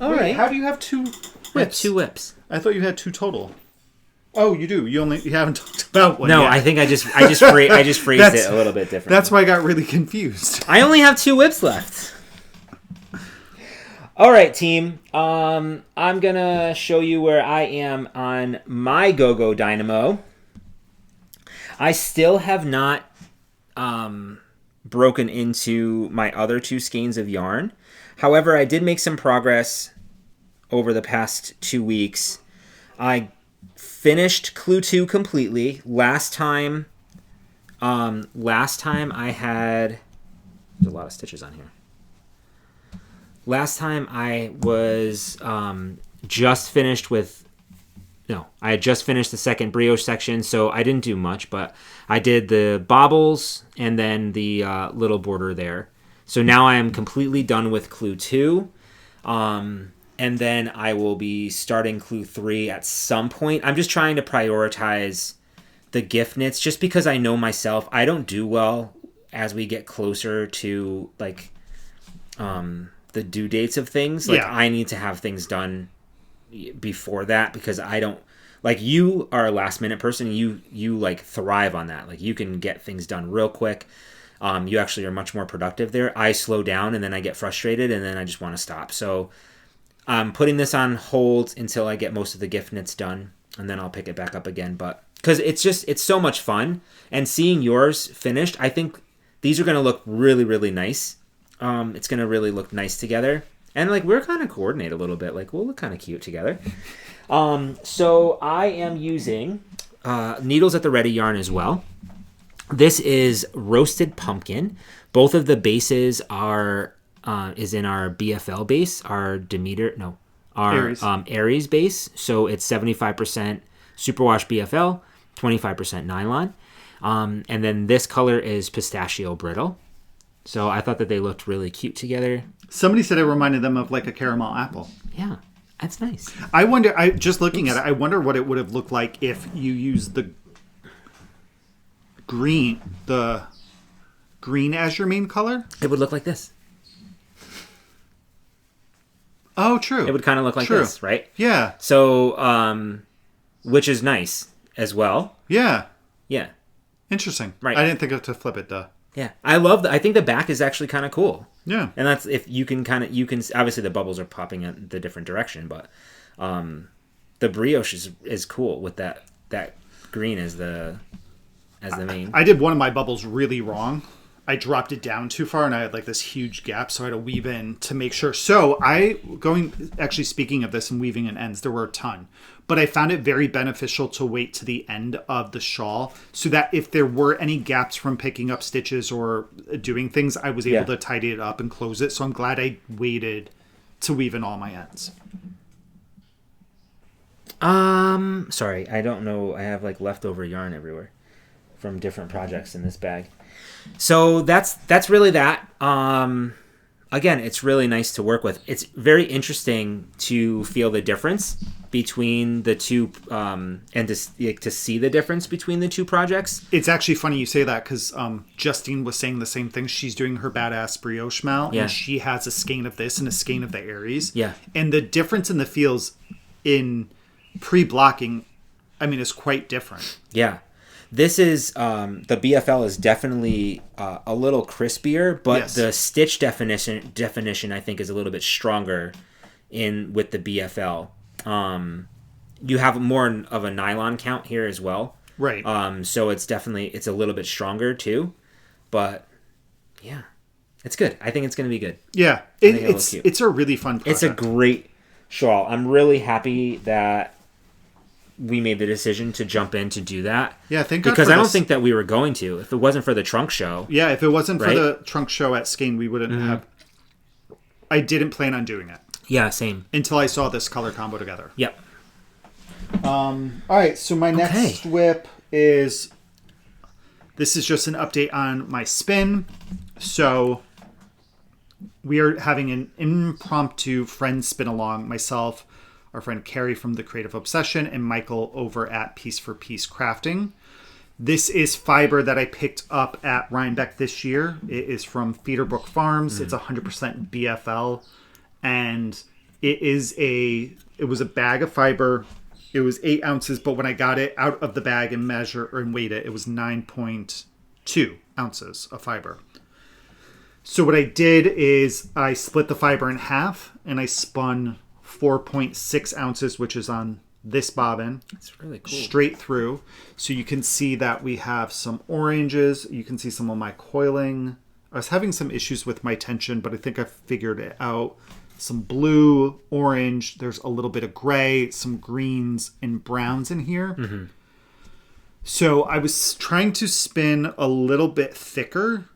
All right. How do you have 2 whips? I have 2 whips. I thought you had 2 total. Oh, you do. You haven't talked about one. No, yet. I think I just phrased it a little bit different. That's why I got really confused. I only have 2 whips left. All right, team. I'm gonna show you where I am on my Go Dynamo. I still have not broken into my other 2 skeins of yarn. However, I did make some progress over the past 2 weeks. I finished Clue 2 completely. Last time I had... There's a lot of stitches on here. Last time I was just finished with... No, I had just finished the second brioche section, so I didn't do much, but I did the bobbles and then the little border there. So now I am completely done with Clue 2. And then I will be starting Clue 3 at some point. I'm just trying to prioritize the gift knits just because I know myself. I don't do well as we get closer to like the due dates of things. Like I need to have things done before that because I don't like you are a last minute person. You like thrive on that. Like you can get things done real quick. You actually are much more productive there. I slow down and then I get frustrated and then I just want to stop. So I'm putting this on hold until I get most of the gift knits done and then I'll pick it back up again. But because it's so much fun and seeing yours finished, I think these are going to look really, really nice. It's going to really look nice together. And like we're kind of coordinate a little bit. Like we'll look kind of cute together. So I am using Needles at the Ready yarn as well. This is Roasted Pumpkin. Both of the bases are is in our BFL base, our Aries base. So it's 75% superwash BFL, 25% nylon. And then this color is Pistachio Brittle. So I thought that they looked really cute together. Somebody said it reminded them of like a caramel apple. Yeah, that's nice. I wonder, just looking at it, I wonder what it would have looked like if you used the green as your main color. It would look like this. Oh, true. It would kind of look like this, right? Yeah. So, which is nice as well. Yeah. Yeah. Interesting. Right. I didn't think of to flip it though. Yeah. I think the back is actually kind of cool. Yeah. And that's if you can obviously the bubbles are popping in the different direction, but the brioche is cool with that green as the main. I did one of my bubbles really wrong. I dropped it down too far and I had like this huge gap, so I had to weave in to make sure. So actually speaking of this and weaving in ends, there were a ton. But I found it very beneficial to wait to the end of the shawl so that if there were any gaps from picking up stitches or doing things, I was able to tidy it up and close it. So I'm glad I waited to weave in all my ends. Sorry, I don't know. I have like leftover yarn everywhere from different projects in this bag. So that's really that. Again, it's really nice to work with. It's very interesting to feel the difference between the two, and to see the difference between the two projects. It's actually funny you say that because Justine was saying the same thing. She's doing her badass brioche mal, and she has a skein of this and a skein of the Aries. Yeah, and the difference in the feels in pre-blocking, I mean, is quite different. Yeah. This is, the BFL is definitely a little crispier, but the stitch definition I think is a little bit stronger with the BFL. You have more of a nylon count here as well. Right. So it's a little bit stronger too, but yeah, it's good. I think it's going to be good. Yeah. It's a really fun project. It's a great shawl. I'm really happy that we made the decision to jump in to do that. Yeah, thank God because for I don't this. think that we were going to. If it wasn't for the trunk show. Yeah, if it wasn't right? for the trunk show at Skane, we wouldn't have. I didn't plan on doing it. Yeah, same. Until I saw this color combo together. Yep. All right, so my next whip is. This is just an update on my spin. So we are having an impromptu friend spin along. Myself, our friend Carrie from The Creative Obsession, and Michael over at Piece for Piece Crafting. This is fiber that I picked up at Rhinebeck this year. It is from Feederbrook Farms. It's 100% BFL. And it was a bag of fiber. It was 8 ounces, but when I got it out of the bag and weighed it, it was 9.2 ounces of fiber. So what I did is I split the fiber in half and I spun 4.6 ounces, which is on this bobbin. That's really cool. Straight through. So you can see that we have some oranges. You can see some of my coiling. I was having some issues with my tension, but I think I figured it out. Some blue, orange, there's a little bit of gray, some greens and browns in here. Mm-hmm. So I was trying to spin a little bit thicker.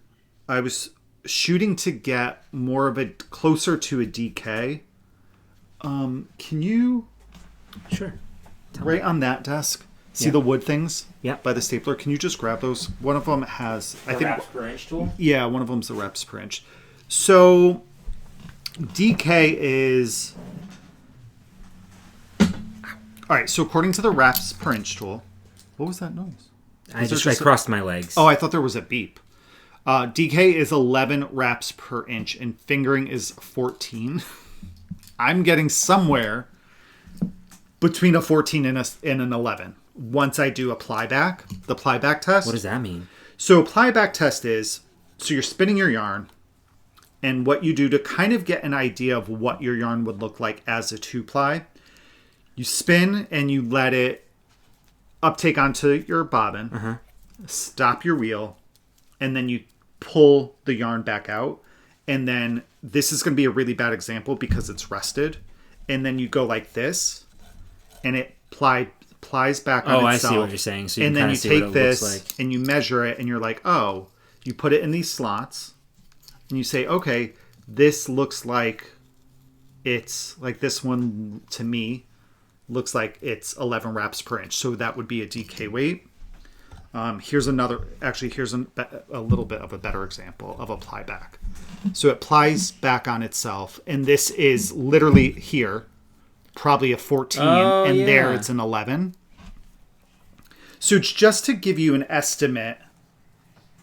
I was shooting to get more of a closer to a DK. Can you... Sure. Right on that desk, see the wood things by the stapler? Can you just grab those? One of them has... The reps per inch tool? Yeah, one of them's the reps per inch. So... DK is... Alright, so according to the reps per inch tool... What was that noise? I crossed my legs. Oh, I thought there was a beep. DK is 11 reps per inch, and fingering is 14. I'm getting somewhere between a 14 and an 11 once I do a plyback, the plyback test. What does that mean? So a plyback test is, so you're spinning your yarn, and what you do to kind of get an idea of what your yarn would look like as a 2-ply, you spin and you let it uptake onto your bobbin, stop your wheel, and then you pull the yarn back out. And then this is going to be a really bad example because it's rested. And then you go like this, and it plies back on itself. Oh, I see what you're saying. So you and can then you see what take it this looks like. and you measure it, and you're like, oh, you put it in these slots, and you say, okay, this looks like it's like this one to me looks like it's 11 reps per inch. So that would be a DK weight. Here's a little bit of a better example of a plyback. So it plies back on itself, and this is literally here, probably a 14, there it's an 11. So it's just to give you an estimate,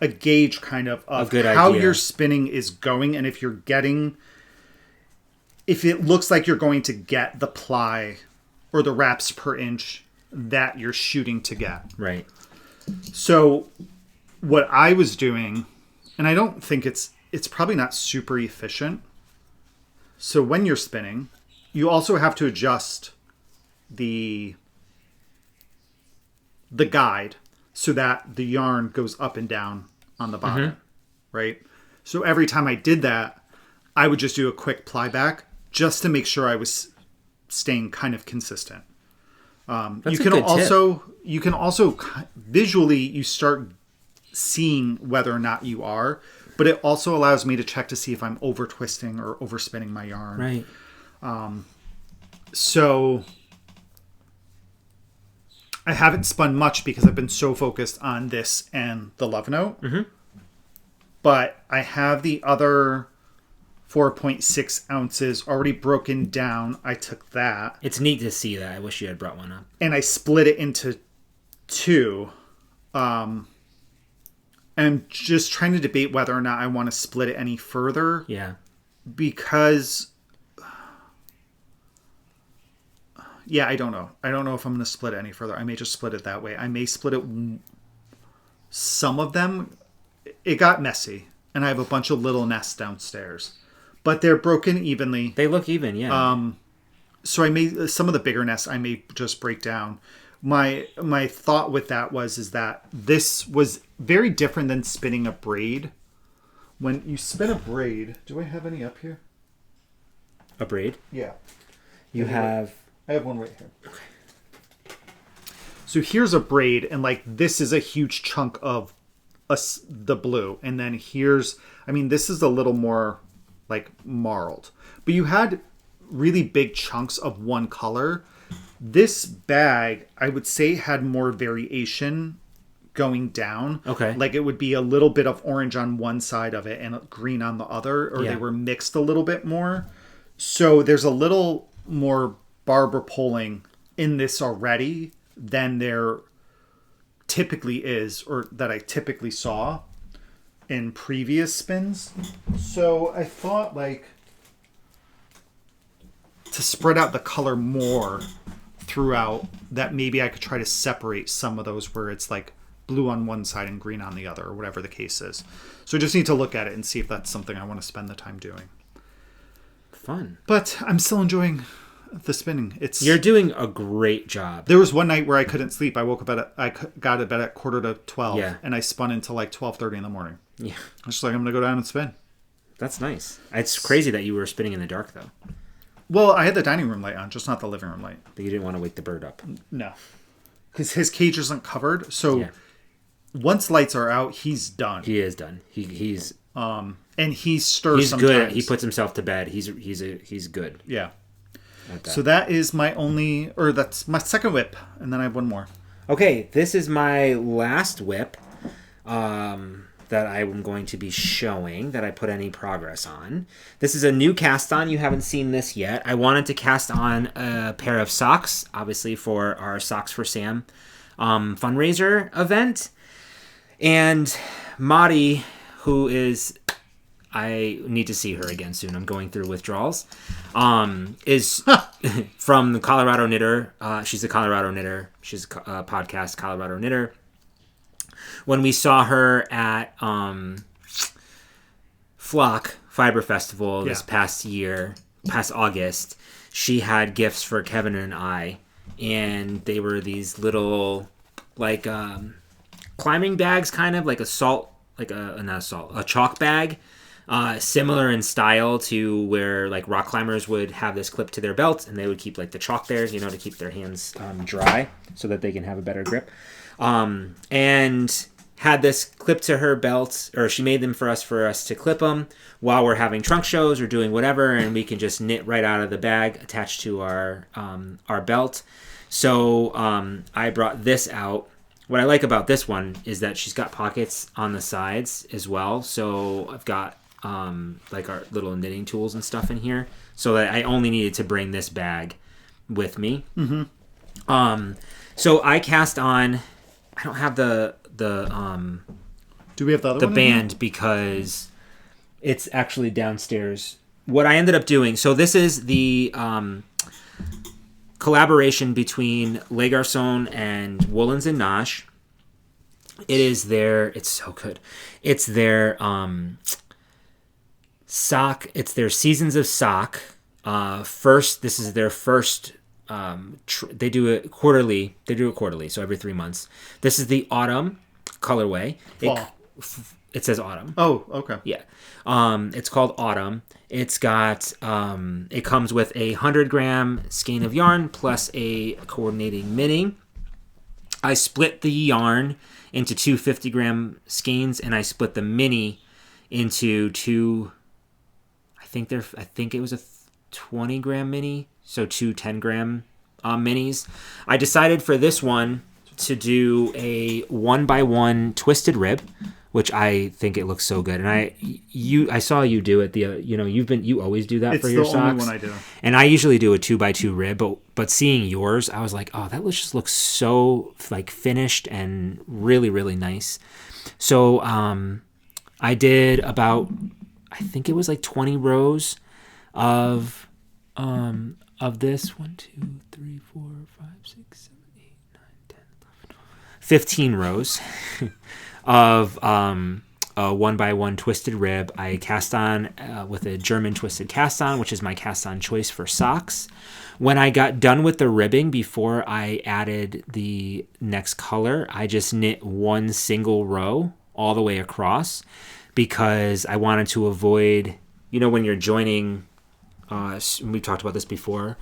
a gauge kind of how idea. your spinning is going, and if it looks like you're going to get the ply or the reps per inch that you're shooting to get. Right. So what I was doing, and I don't think it's probably not super efficient. So when you're spinning, you also have to adjust the guide so that the yarn goes up and down on the bottom, right? So every time I did that, I would just do a quick plyback just to make sure I was staying kind of consistent. You can also visually you start seeing whether or not you are, but it also allows me to check to see if I'm over twisting or over spinning my yarn. Right. So I haven't spun much because I've been so focused on this and the love note. Mm-hmm. But I have the other 4.6 ounces already broken down. I took that. It's neat to see that. I wish you had brought one up. And I split it into 2. I'm just trying to debate whether or not I want to split it any further. Yeah. Because... Yeah, I don't know. I don't know if I'm going to split it any further. I may just split it that way. I may split it... Some of them... It got messy. And I have a bunch of little nests downstairs. But they're broken evenly. They look even, yeah. So I may... Some of the bigger nests I may just break down. My thought with that is that this was very different than spinning a braid. When you spin a braid... Do I have any up here? A braid? Yeah. You have... I have one right here. So here's a braid, and like this is a huge chunk of the blue, and then here's, I mean, this is a little more like marled, but you had really big chunks of one color. This bag, I would say, had more variation going down. Okay. Like it would be a little bit of orange on one side of it and green on the other, or they were mixed a little bit more. So there's a little more barber pulling in this already than there typically is, or that I typically saw in previous spins. So I thought, like, to spread out the color more throughout, that maybe I could try to separate some of those where it's like blue on one side and green on the other, or whatever the case is. So I just need to look at it and see if that's something I want to spend the time doing. Fun. But I'm still enjoying the spinning. You're doing a great job. There was one night where I couldn't sleep. I woke up I got to bed at 11:45, and I spun until like 12:30 in the morning. Yeah. I was just like, I'm going to go down and spin. That's nice. It's crazy that you were spinning in the dark, though. Well, I had the dining room light on, just not the living room light. But you didn't want to wake the bird up. No. Because his cage isn't covered, so once lights are out, he's done. He is done. He's and he stirs he's sometimes. good. He puts himself to bed. He's good. Yeah. So that's my second whip, and then I have one more. Okay, this is my last whip that I'm going to be showing that I put any progress on. This is a new cast on. You haven't seen this yet. I wanted to cast on a pair of socks, obviously for our Socks for Sam fundraiser event. And Madi, who is... I need to see her again soon. I'm going through withdrawals. Is from the Colorado Knitter. She's a Colorado Knitter. She's a podcast, Colorado Knitter. When we saw her at Flock Fiber Festival this past August, she had gifts for Kevin and I, and they were these little like climbing bags, kind of like a chalk bag. Similar in style to where like rock climbers would have this clip to their belt, and they would keep like the chalk there, to keep their hands dry so that they can have a better grip. And had this clip to her belt, or she made them for us to clip them while we're having trunk shows or doing whatever, and we can just knit right out of the bag attached to our belt. So I brought this out. What I like about this one is that she's got pockets on the sides as well. So I've got like our little knitting tools and stuff in here, so that I only needed to bring this bag with me. Mm-hmm. So I cast on. I don't have the Do we have the other one band because it's actually downstairs. What I ended up doing. So this is the collaboration between Les Garçons and Woolens and Nosh. It is their. It's so good. It's their sock. It's their seasons of sock. This is their first. They do it quarterly. So every 3 months. This is the autumn colorway. It says autumn. Oh, okay. Yeah. It's called autumn. It's got. It comes with a 100-gram skein of yarn plus a coordinating mini. I split the yarn into two 50-gram skeins, and I split the mini into two. I think it was a 20-gram mini, so two 10-gram minis. I decided for this one to do a 1x1 twisted rib, which I think it looks so good. And I saw you do it. You always do that for your socks. It's the only one I do. And I usually do a 2x2 rib, but seeing yours, I was like, oh, that just looks so like finished and really, really nice. So I did about, I think it was like 20 rows of this. 1, 2, 3, 4, 5, 6, 7, 8, 9, 10, 11, 15 rows of a 1x1 twisted rib. I cast on with a German twisted cast on, which is my cast on choice for socks. When I got done with the ribbing, before I added the next color, I just knit one single row all the way across, because I wanted to avoid, when you're joining, we talked about this before,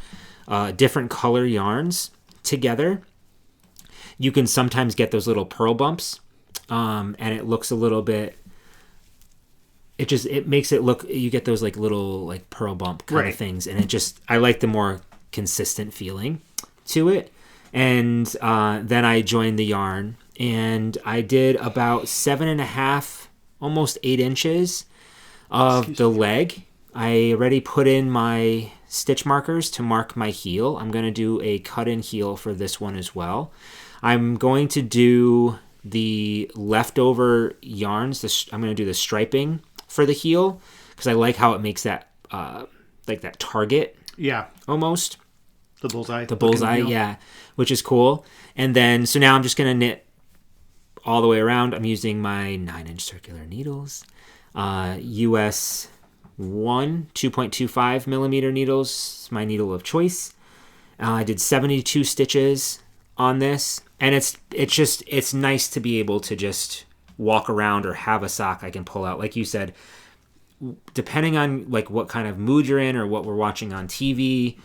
different color yarns together. you can sometimes get those little pearl bumps, and it looks a little bit. It makes it look. You get those like little like pearl bump kind of things, and I like the more consistent feeling to it. And then I joined the yarn, and I did about 7.5, almost 8 inches of the leg. I already put in my stitch markers to mark my heel. I'm going to do a cut-in heel for this one as well. I'm going to do the leftover yarns. I'm going to do the striping for the heel because I like how it makes that like that target. Yeah. Almost. The bullseye. The bullseye, yeah, which is cool. And then, so now I'm just going to knit all the way around. I'm using my 9-inch circular needles. US 2.25 millimeter needles, my needle of choice. I did 72 stitches on this, and it's nice to be able to just walk around or have a sock I can pull out. Like you said, depending on like what kind of mood you're in or what we're watching on TV,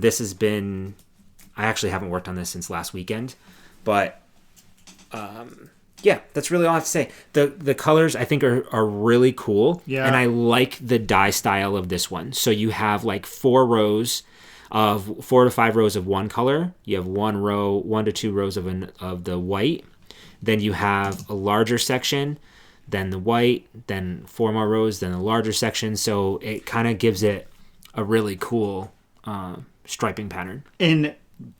this has been, I actually haven't worked on this since last weekend, but yeah, that's really all I have to say. The colors I think are really cool. Yeah. And I like the dye style of this one. So you have like 4 to 5 rows of one color. You have 1 to 2 rows of the white. Then you have a larger section, then the white, then 4 more rows, then a larger section. So it kind of gives it a really cool striping pattern. And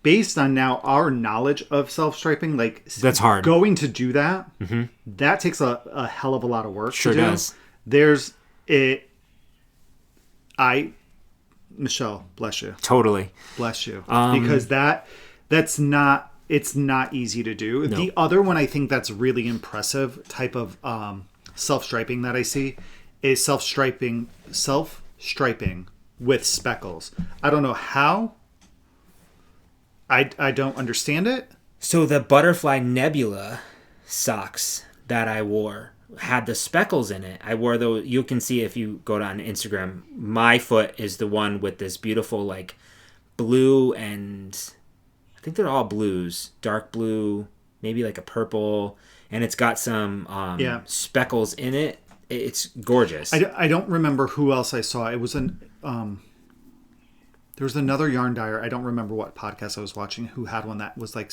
based on now our knowledge of self-striping, like that's hard. Going to do that, that takes a hell of a lot of work. Sure to do. Does. There's it. Michelle, bless you. Totally. Bless you. Because it's not easy to do. No. The other one I think that's really impressive type of self-striping that I see is self-striping with speckles. I don't know how. I don't understand it. So the Butterfly Nebula socks that I wore had the speckles in it. I wore those. You can see if you go on Instagram. My foot is the one with this beautiful like blue, and I think they're all blues, dark blue, maybe like a purple, and it's got some speckles in it. It's gorgeous. I don't remember who else I saw. It was there was another yarn dyer. I don't remember what podcast I was watching who had one that was like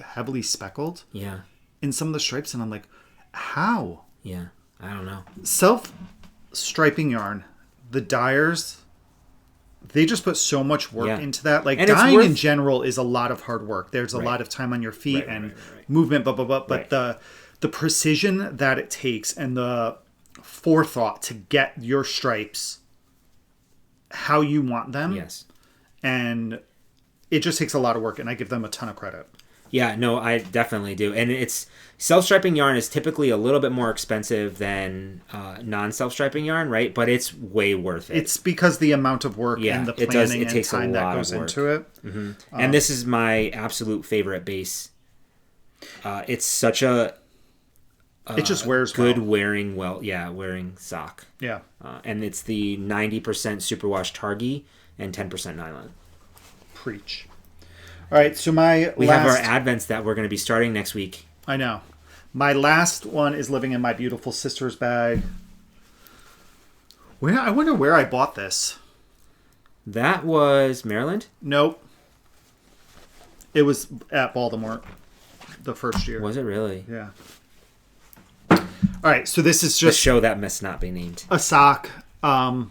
heavily speckled. Yeah. In some of the stripes, and I'm like, how? Yeah, I don't know. Self-striping yarn, the dyers, they just put so much work into that. Like, and dyeing in general is a lot of hard work. There's a lot of time on your feet and movement, blah, blah, blah. But the precision that it takes and the forethought to get your stripes how you want them. Yes. And it just takes a lot of work, and I give them a ton of credit. Yeah, no, I definitely do. And it's self-striping yarn is typically a little bit more expensive than non-self-striping yarn, right? But it's way worth it. It's because the amount of work and the planning and time that goes into it. Mm-hmm. And this is my absolute favorite base. It's such a it just wears good wearing sock. Yeah. And it's the 90% superwash Targhee and 10% nylon. Preach. All right, so we have our advents that we're going to be starting next week. I know. My last one is living in my beautiful sister's bag. I wonder where I bought this. That was Maryland? Nope. It was at Baltimore the first year. Was it really? Yeah. All right, so this is just a show that must not be named. A sock. I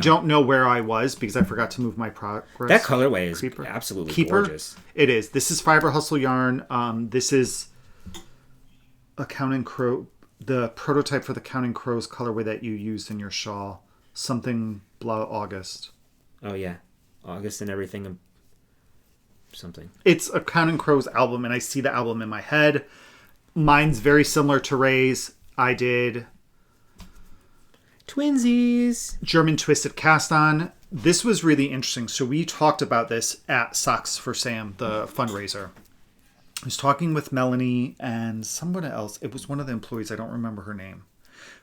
don't know where I was because I forgot to move my progress. That colorway is absolutely gorgeous. It is. This is Fiber Hustle yarn. This is a Counting Crow, the prototype for the Counting Crows colorway that you used in your shawl. Something blah August. Oh yeah, August and everything. Something. It's a Counting Crows album, and I see the album in my head. Mine's very similar to Ray's. I did Twinsies. German Twisted Cast On. This was really interesting. So we talked about this at Socks for Sam, the fundraiser. I was talking with Melanie and someone else. It was one of the employees. I don't remember her name.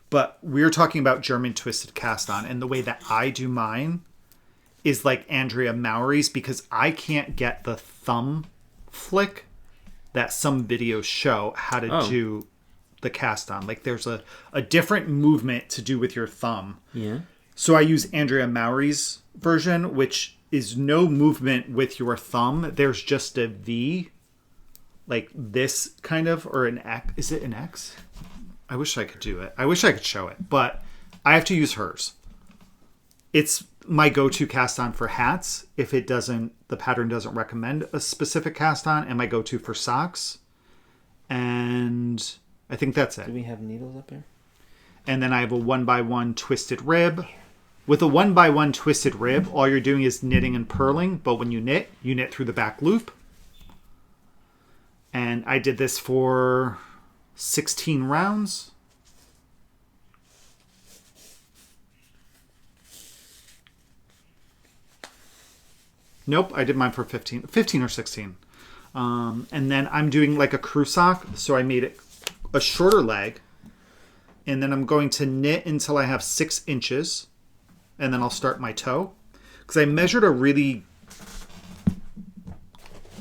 But we were talking about German Twisted Cast On. And the way that I do mine is like Andrea Mowry's because I can't get the thumb flick that some videos show how to do the cast on. Like there's a different movement to do with your thumb. Yeah. So I use Andrea Mowry's version, which is no movement with your thumb. There's just a V, like this kind of, or an X. Is it an X? I wish I could do it. I wish I could show it, but I have to use hers. It's my go-to cast on for hats if the pattern doesn't recommend a specific cast on, and my go-to for socks. And I think that's it. Do we have needles up there? And then I have a 1x1 twisted rib. With a 1x1 twisted rib, all you're doing is knitting and purling, but when you knit through the back loop. And I did this for 16 rounds. Nope, I did mine for 15 or 16. And then I'm doing like a crew sock, so I made it a shorter leg. And then I'm going to knit until I have 6 inches. And then I'll start my toe. Because I measured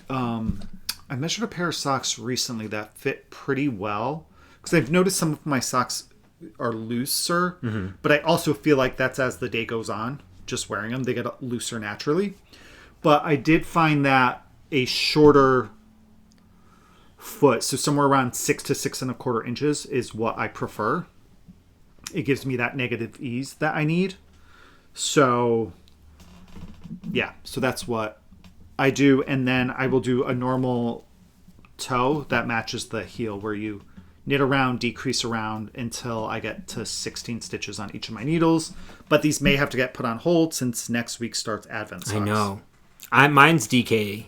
I measured a pair of socks recently that fit pretty well. Because I've noticed some of my socks are looser. Mm-hmm. But I also feel like that's as the day goes on. Just wearing them, they get looser naturally. But I did find that a shorter foot, so somewhere around 6 to 6.25 inches, is what I prefer. It gives me that negative ease that I need. So, yeah, so that's what I do. And then I will do a normal toe that matches the heel, where you knit around, decrease around until I get to 16 stitches on each of my needles. But these may have to get put on hold since next week starts Advent socks. I know. Mine's DK,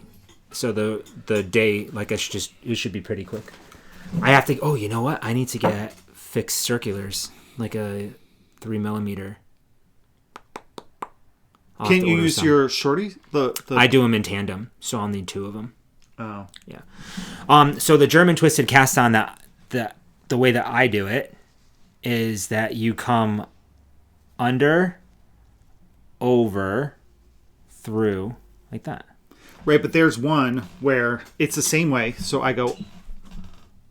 so the day, like it should be pretty quick. I have to. Oh, you know what? I need to get fixed circulars, like a 3mm. Can't you use your shorty? I do them in tandem, so I'll need 2 of them. Oh, yeah. So the German twisted cast on, the way that I do it is that you come under, over, through, like that. Right, but there's one where it's the same way. So I go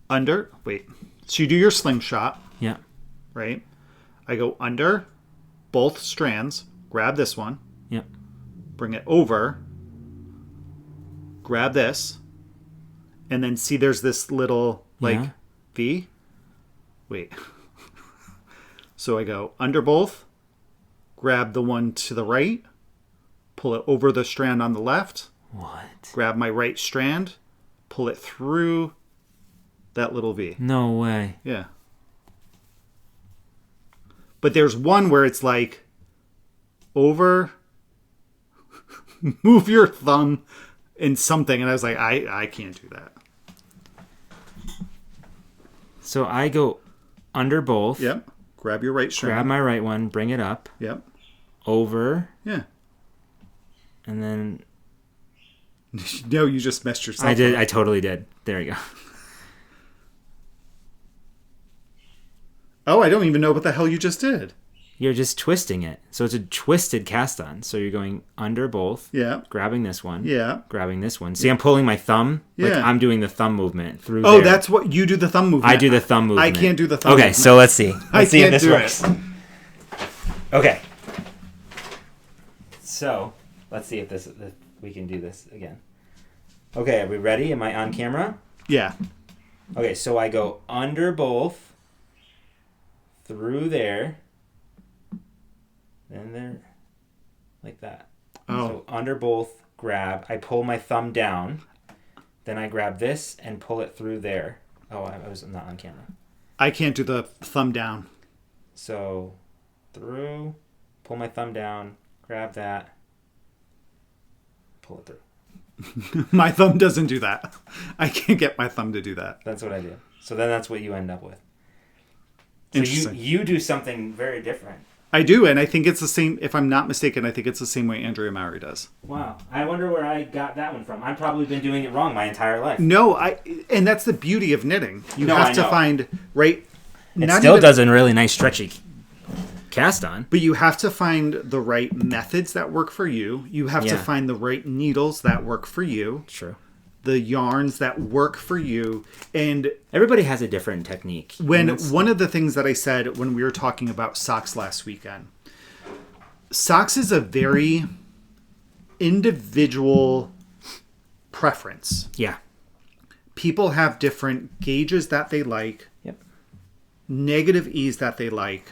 under. Wait. So you do your slingshot. Yeah. Right? I go under both strands. Grab this one. Yep. Bring it over. Grab this. And then see there's this little, V. Wait. So I go under both. Grab the one to the right. Pull it over the strand on the left. What? Grab my right strand. Pull it through that little V. No way. Yeah. But there's one where it's like over, move your thumb in something. And I was like, I can't do that. So I go under both. Yep. Grab your right strand. Grab my right one. Bring it up. Yep. Over. Yeah. And then... No, you just messed yourself I did. up. I totally did. There you go. Oh, I don't even know what the hell you just did. You're just twisting it. So it's a twisted cast on. So you're going under both. Yeah. Grabbing this one. Yeah. Grabbing this one. See, I'm pulling my thumb. Yeah. Like I'm doing the thumb movement through Oh, there. that's what you do, the thumb movement. I do the thumb movement. I can't do the thumb movement. Okay, so let's see. Let's see if this works. Okay. So, let's see if we can do this again. Okay, are we ready? Am I on camera? Yeah. Okay, so I go under both, through there, then there, like that. Oh. So under both, grab. I pull my thumb down, then I grab this and pull it through there. Oh, I was not on camera. I can't do the thumb down. So, through, pull my thumb down, grab that, pull it through. My thumb doesn't do that. I can't get my thumb to do that. That's what I do. So then that's what you end up with. So Interesting. you do something very different. I do, and I think it's the same, if I'm not mistaken, I think it's the same way Andrea Mowry does. Wow. I wonder where I got that one from. I've probably been doing it wrong my entire life. No, and that's the beauty of knitting. You have to find, right? It still does a really nice stretchy cast on. But you have to find the right methods that work for you. You have to find the right needles that work for you. True. the yarns that work for you. And everybody has a different technique. One of the things that I said when we were talking about socks last weekend, socks is a very individual preference. Yeah. People have different gauges that they like, negative ease that they like,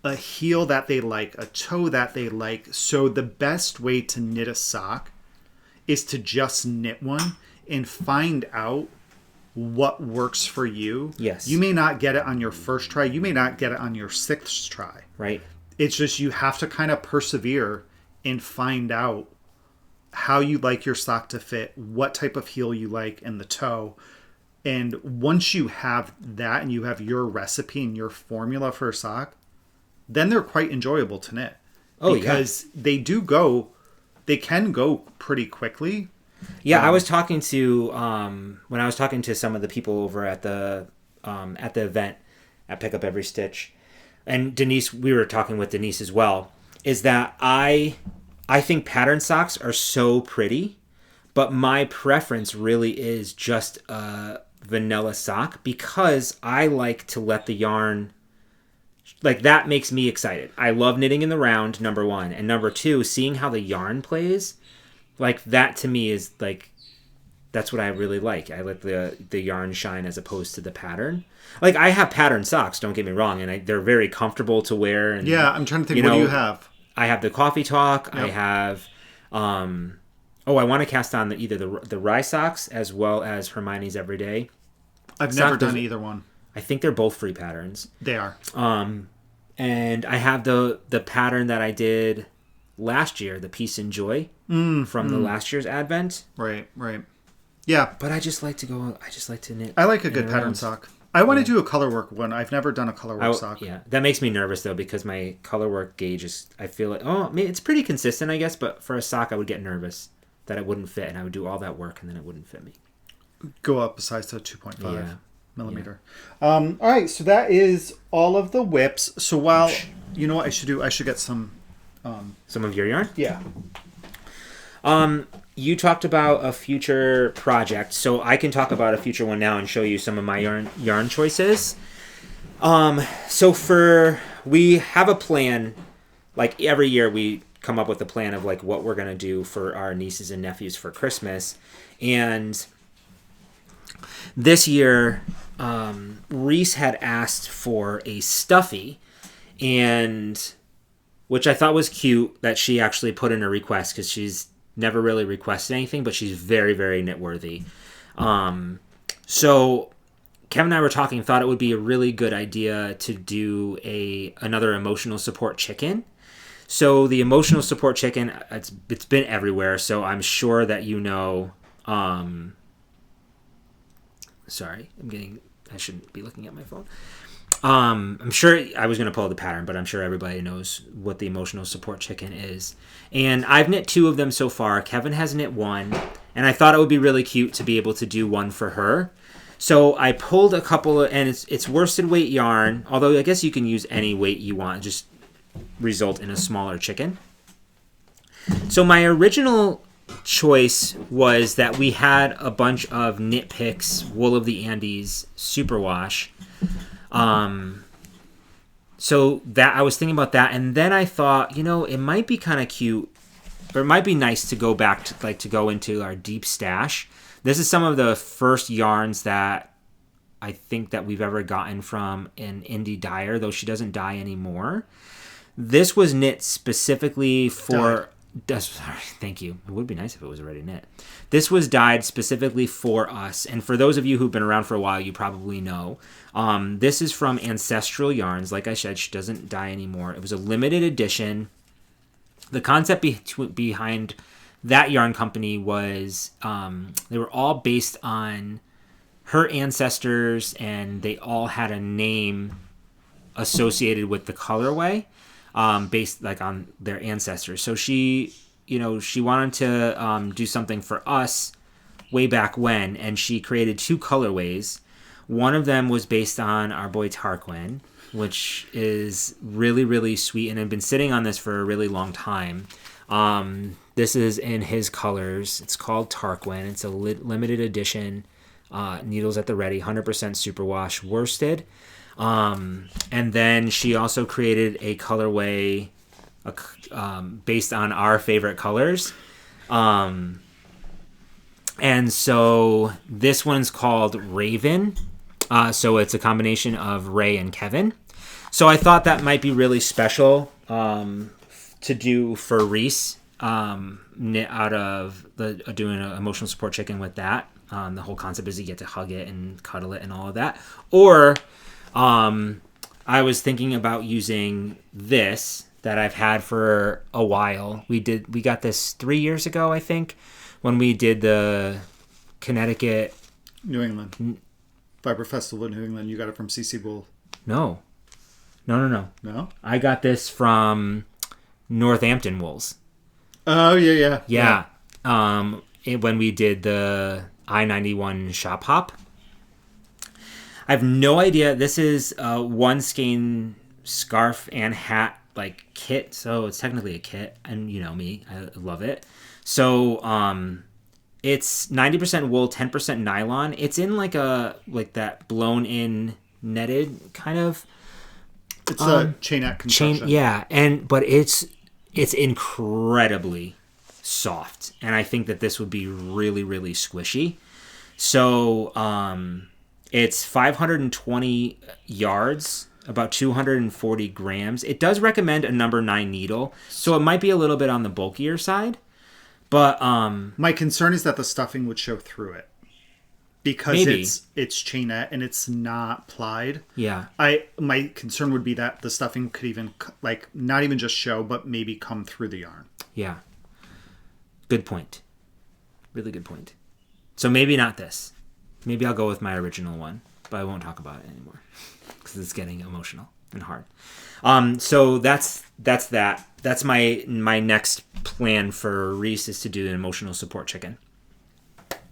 a heel that they like, a toe that they like. So the best way to knit a sock is to just knit one and find out what works for you. Yes. You may not get it on your first try. You may not get it on your sixth try. Right. It's just you have to kind of persevere and find out how you like your sock to fit, what type of heel you like, and the toe. And once you have that and you have your recipe and your formula for a sock, then they're quite enjoyable to knit. Because they can go pretty quickly. Yeah, I was talking to when I was talking to some of the people over at the event at Pick Up Every Stitch, and Denise, we were talking with Denise as well, is that I think pattern socks are so pretty, but my preference really is just a vanilla sock because I like to let the yarn, like that makes me excited. I love knitting in the round, number one. And number two, seeing how the yarn plays, like that to me is like, that's what I really like. I let the yarn shine as opposed to the pattern. Like I have pattern socks, don't get me wrong, and they're very comfortable to wear. And yeah, I'm trying to think, what do you have? I have the Coffee Talk. Yep. I have, I want to cast on either the Rye socks as well as Hermione's Everyday. I've never done either one. I think they're both free patterns. They are. And I have the pattern that I did last year, the Peace and Joy from the last year's Advent. Right. Yeah. But I just like to knit. I like a good pattern sock. I want to do a colorwork one. I've never done a colorwork sock. Yeah, that makes me nervous though because my colorwork gauge is. I feel like it's pretty consistent, I guess. But for a sock, I would get nervous that it wouldn't fit, and I would do all that work and then it wouldn't fit me. Go up a size to 2.5 millimeter. Yeah. All right, so that is all of the whips. So while you know what I should do, I should get some of your yarn. Yeah. You talked about a future project, so I can talk about a future one now and show you some of my yarn choices. So we have a plan, like every year we come up with a plan of like what we're going to do for our nieces and nephews for Christmas. And this year, Reese had asked for a stuffy, and which I thought was cute that she actually put in a request because she's never really requested anything, but she's very, very knit-worthy. So Kevin and I were talking, thought it would be a really good idea to do another emotional support chicken. So the emotional support chicken, it's been everywhere, so I'm sure that you know... Sorry, I shouldn't be looking at my phone. I'm sure I was going to pull the pattern, but I'm sure everybody knows what the emotional support chicken is. And I've knit 2 of them so far. Kevin has knit 1, and I thought it would be really cute to be able to do one for her. So I pulled a couple and it's worsted weight yarn, although I guess you can use any weight you want, just result in a smaller chicken. So my original choice was that we had a bunch of Knit Picks Wool of the Andes superwash. So that I was thinking about that, and then I thought, it might be kind of cute, or it might be nice to go back to go into our deep stash. This is some of the first yarns that I think that we've ever gotten from an indie dyer, though she doesn't dye anymore. This was knit specifically for... Thank you. It would be nice if it was already knit. This was dyed specifically for us, and for those of you who've been around for a while, you probably know. This is from Ancestral Yarns. Like I said, she doesn't dye anymore. It was a limited edition. The concept behind that yarn company was they were all based on her ancestors, and they all had a name associated with the colorway. Based like on their ancestors. So she wanted to do something for us way back when, and she created 2 colorways. One of them was based on our boy Tarquin, which is really, really sweet, and I've been sitting on this for a really long time. This is in his colors. It's called Tarquin. It's a limited edition. Needles at the ready, 100% superwash worsted. And then she also created a colorway based on our favorite colors. And so this one's called Raven. So it's a combination of Ray and Kevin. So I thought that might be really special to do for Reese, knit out of doing an emotional support chicken with that. The whole concept is you get to hug it and cuddle it and all of that. Or I was thinking about using this that I've had for a while. We got this 3 years ago, I think, when we did the Connecticut New England Fiber Festival in New England. You got it from CC Wool. No. No? I got this from Northampton Wools. Oh, yeah. Yeah. When we did the I-91 shop hop. I have no idea. This is a one skein scarf and hat like kit, so it's technically a kit, and you know me, I love it. So it's 90% wool, 10% nylon. It's in like that blown in netted kind of. It's a chainette construction. But it's incredibly soft, and I think that this would be really, really squishy. So it's 520 yards, about 240 grams. It does recommend a number 9 needle, so it might be a little bit on the bulkier side. But my concern is that the stuffing would show through it. Because it's chainette and it's not plied. Yeah. My concern would be that the stuffing could even not even just show, but maybe come through the yarn. Yeah. Good point. Really good point. So maybe not this. Maybe I'll go with my original one, but I won't talk about it anymore because it's getting emotional and hard. So that's that. That's my next plan for Reese is to do an emotional support chicken.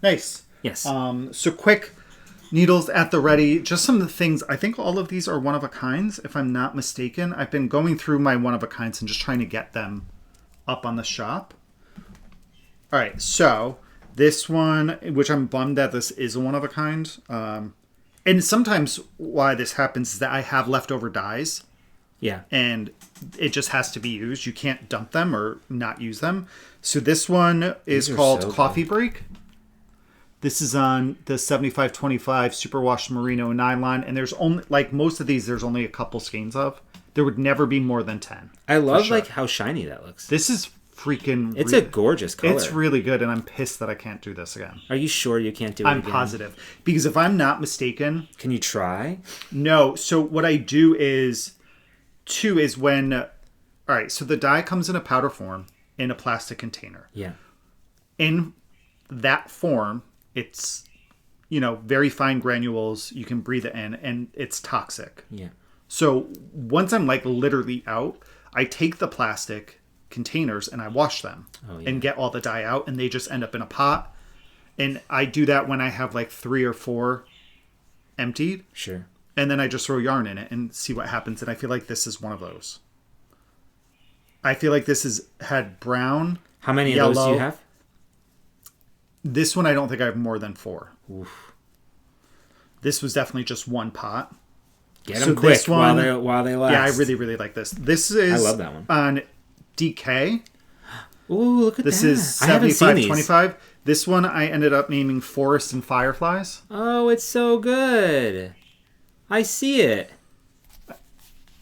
Nice. Yes. So quick needles at the ready. Just some of the things. I think all of these are one of a kinds, if I'm not mistaken. I've been going through my one of a kinds and just trying to get them up on the shop. All right. So this one, which I'm bummed that this is a one of a kind. And sometimes why this happens is that I have leftover dyes. Yeah. And it just has to be used. You can't dump them or not use them. So this one is called Coffee Break. This is on the 7525 superwash merino nylon, and there's only, like most of these, there's only a couple skeins of. There would never be more than 10. I love how shiny that looks. This is freaking... It's a gorgeous color. It's really good, and I'm pissed that I can't do this again. Are you sure you can't do it again? I'm positive. Because if I'm not mistaken... Can you try? No. So what I do is when... all right, so the dye comes in a powder form in a plastic container. Yeah. In that form... It's, very fine granules. You can breathe it in, and it's toxic. Yeah. So once I'm literally out, I take the plastic containers and I wash them and get all the dye out, and they just end up in a pot. And I do that when I have 3 or 4 emptied. Sure. And then I just throw yarn in it and see what happens. And I feel like this is one of those. I feel like this has had brown. How many yellow, of those do you have? This one, I don't think I have more than 4. Oof. This was definitely just one pot. Get them quick while they last. Yeah, I really, really like this. This is... I love that one. On DK. Ooh, look at this that. This is 7525. This one I ended up naming Forest and Fireflies. Oh, it's so good. I see it.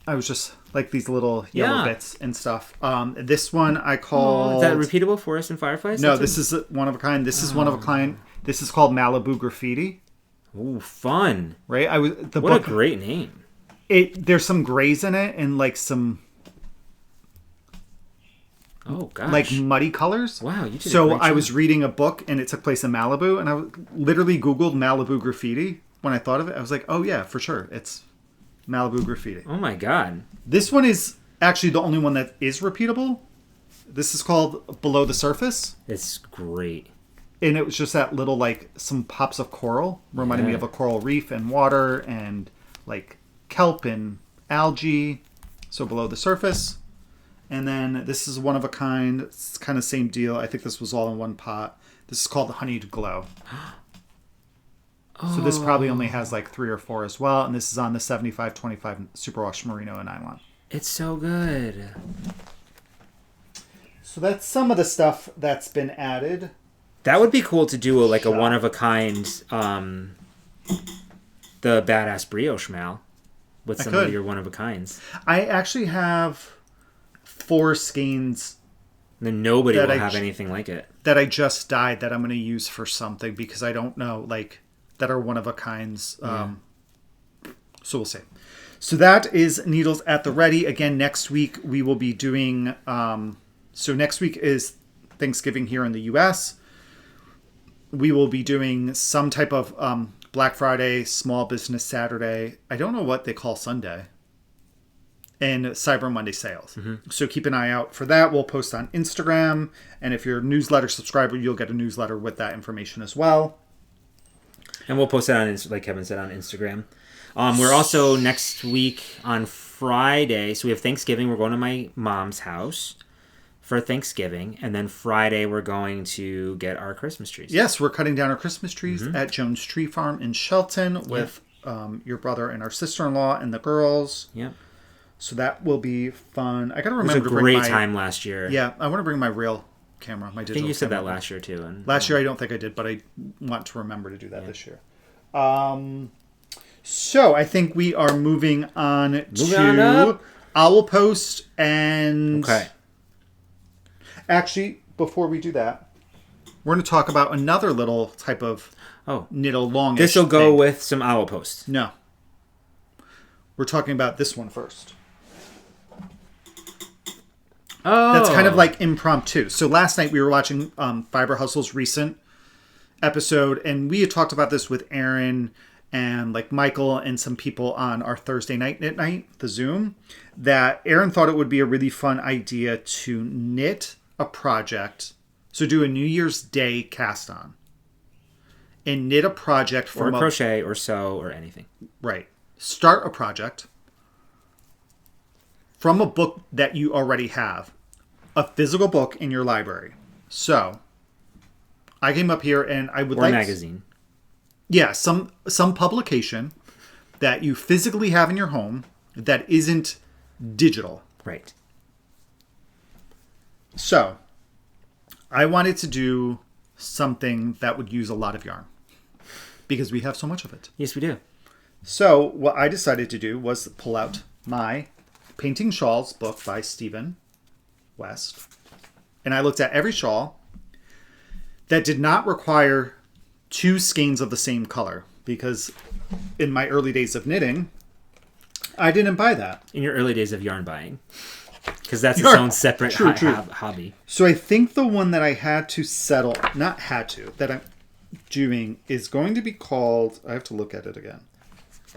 I was just... these little yellow bits and stuff. This one I called... is that repeatable, Forest and Fireflies? No, this is one of a kind. This is one of a kind. This is called Malibu Graffiti. Ooh, fun. Right? What a great name. There's some grays in it and some... Oh, gosh. Muddy colors. Wow, you did So a great job. I was reading a book and it took place in Malibu, and I literally Googled Malibu Graffiti when I thought of it. I was like, oh yeah, for sure. It's Malibu Graffiti. Oh my god. This one is actually the only one that is repeatable. This is called Below the Surface. It's great. And it was just that little, some pops of coral. Reminded me of a coral reef and water and, kelp and algae. So Below the Surface. And then this is one of a kind. It's kind of same deal. I think this was all in one pot. This is called the Honeyed Glow. So this probably only has like 3 or 4 as well. And this is on the 75-25 Superwash Merino and Nylon. It's so good. So that's some of the stuff that's been added. That would be cool to do a one-of-a-kind, the Badass Brioche Mal with some of your one-of-a-kinds. I actually have 4 skeins. Then nobody will have anything like it. That I just dyed that I'm going to use for something because I don't know, like, that are one-of-a-kinds. So we'll see. So that is Needles at the Ready. Again, next week we will be doing... so next week is Thanksgiving here in the U.S. We will be doing some type of Black Friday, Small Business Saturday. I don't know what they call Sunday. And Cyber Monday sales. Mm-hmm. So keep an eye out for that. We'll post on Instagram. And if you're a newsletter subscriber, you'll get a newsletter with that information as well. And we'll post it on, like Kevin said, on Instagram. We're also next week on Friday. So we have Thanksgiving. We're going to my mom's house for Thanksgiving. And then Friday, we're going to get our Christmas trees. Yes, we're cutting down our Christmas trees at Jones Tree Farm in Shelton with your brother and our sister-in-law and the girls. Yep. So that will be fun. I got to remember to bring my... It was a great time last year. Yeah, I want to bring my real camera, my digital camera. I think you said that last year, too. And, last year I don't think I did, but I want to remember to do that this year. So I think we are moving on to Owl Post and... Okay. Actually, before we do that, we're going to talk about another little type of knit-along. This will go with some Owl Post. No. We're talking about this one first. Oh. That's kind of like impromptu. So last night we were watching Fiber Hustle's recent episode, and we had talked about this with Ahren and like Michael and some people on our Thursday night knit night, the Zoom, that Ahren thought it would be a really fun idea to knit a project. So do a New Year's Day cast on and knit a project from or crochet or sew or anything. Right. Start a project from a book that you already have, a physical book in your library. So I came up here and I would or like... Or a magazine. Yeah, some publication that you physically have in your home that isn't digital. Right. So I wanted to do something that would use a lot of yarn because we have so much of it. Yes, we do. So what I decided to do was pull out my Painting Shawls book by Stephen West. And I looked at every shawl that did not require 2 skeins of the same color. Because in my early days of knitting, I didn't buy that. In your early days of yarn buying. Because that's its own separate hobby. So I think the one that I had to settle, not had to, that I'm doing is going to be called, I have to look at it again.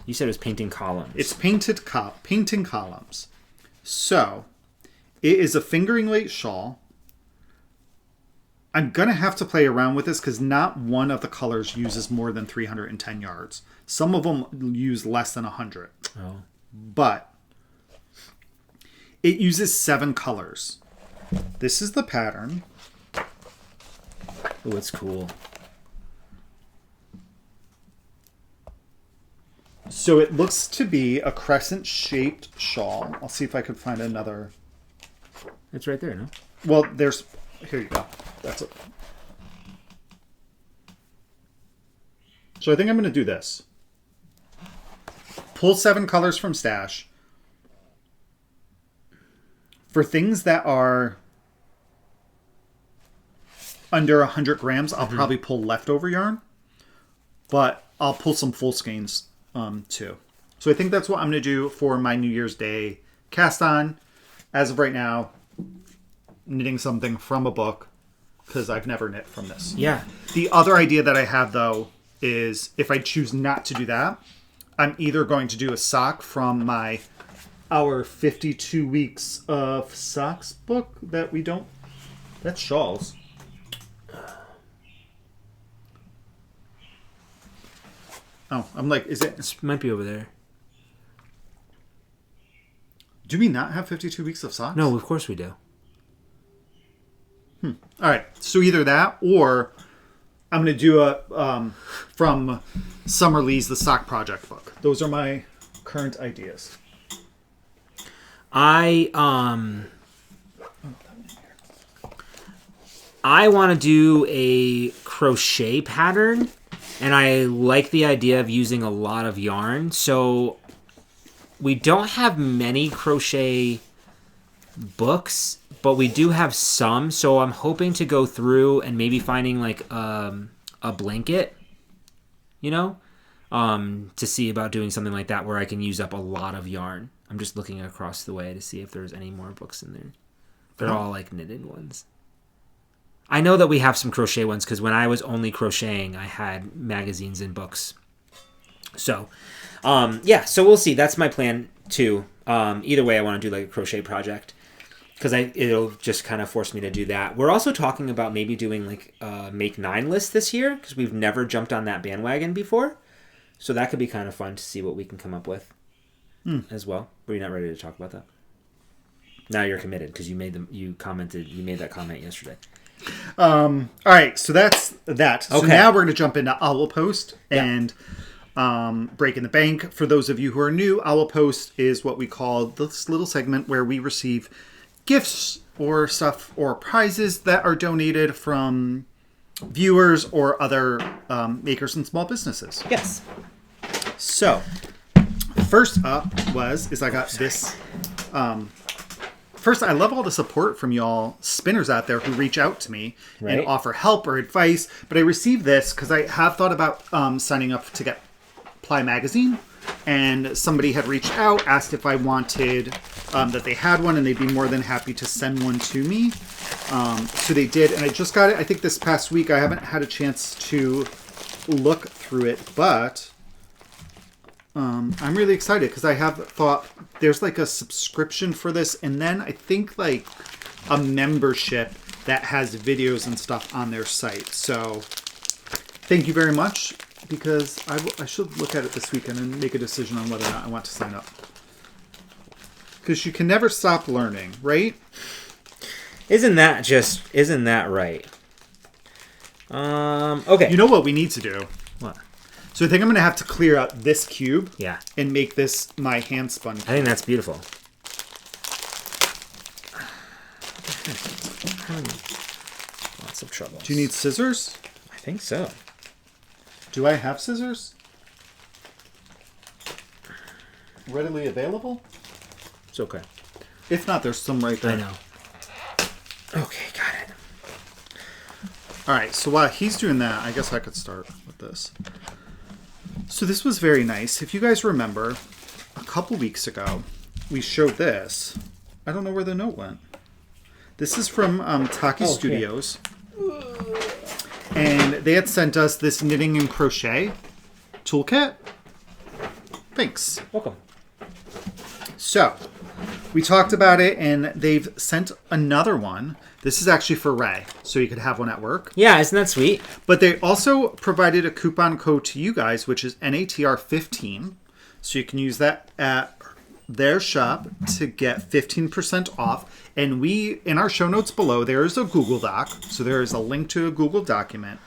You said it was painting columns. It's painting columns. So, it is a fingering weight shawl. I'm going to have to play around with this because not one of the colors uses more than 310 yards. Some of them use less than 100. Oh. But, it uses 7 colors. This is the pattern. Oh, it's cool. So it looks to be a crescent-shaped shawl. I'll see if I could find another. It's right there, no? Well, there's... Here you go. That's it. So I think I'm going to do this. Pull 7 colors from stash. For things that are under 100 grams, I'll probably pull leftover yarn. But I'll pull some full skeins too. So I think that's what I'm going to do for my New Year's Day cast on. As of right now, knitting something from a book because I've never knit from this. Yeah. The other idea that I have though is if I choose not to do that, I'm either going to do a sock from our 52 weeks of socks book that we don't... That's shawls. Oh, I'm like, is it... This might be over there. Do we not have 52 weeks of socks? No, of course we do. All right. So either that or I'm going to do a from Summer Lee's The Sock Project book. Those are my current ideas. I want to do a crochet pattern, and I like the idea of using a lot of yarn. So we don't have many crochet books, but we do have some. So I'm hoping to go through and maybe finding like a blanket, to see about doing something like that where I can use up a lot of yarn. I'm just looking across the way to see if there's any more books in there. They're all like knitted ones. I know that we have some crochet ones because when I was only crocheting, I had magazines and books. So, so we'll see. That's my plan too. Either way, I want to do like a crochet project because it'll just kind of force me to do that. We're also talking about maybe doing like a Make 9 list this year because we've never jumped on that bandwagon before. So that could be kind of fun to see what we can come up with as well. Were you not ready to talk about that? Now you're committed because you made that comment yesterday. All right, so that's that. So now we're going to jump into Owl Post and Breaking the Bank. For those of you who are new, Owl Post is what we call this little segment where we receive gifts or stuff or prizes that are donated from viewers or other makers and small businesses. Yes. So, first up is I got this. First, I love all the support from y'all spinners out there who reach out to me and offer help or advice. But I received this because I have thought about signing up to get Ply Magazine. And somebody had reached out, asked if I wanted that they had one, and they'd be more than happy to send one to me. So they did, and I just got it, I think, this past week. I haven't had a chance to look through it, but I'm really excited because I have thought there's like a subscription for this, and then I think like a membership that has videos and stuff on their site. So thank you very much, because I should look at it this weekend and make a decision on whether or not I want to sign up. Because you can never stop learning, right? Isn't that right? Okay. You know what we need to do? What? So I think I'm going to have to clear out this cube. Yeah. And make this my hand spun cube. I think that's beautiful. Lots of trouble. Do you need scissors? I think so. Do I have scissors? Readily available? It's okay. If not, there's some right there. I know. Okay, got it. All right, so while he's doing that, I guess I could start with this. So this was very nice. If you guys remember, a couple weeks ago, we showed this. I don't know where the note went. This is from Taki Studios. And they had sent us this knitting and crochet toolkit. Thanks. Welcome. So, we talked about it, and they've sent another one. This is actually for Ray, so you could have one at work. Yeah, isn't that sweet? But they also provided a coupon code to you guys, which is NATR15. So you can use that at their shop to get 15% off. And we, in our show notes below, there is a Google Doc. So there is a link to a Google document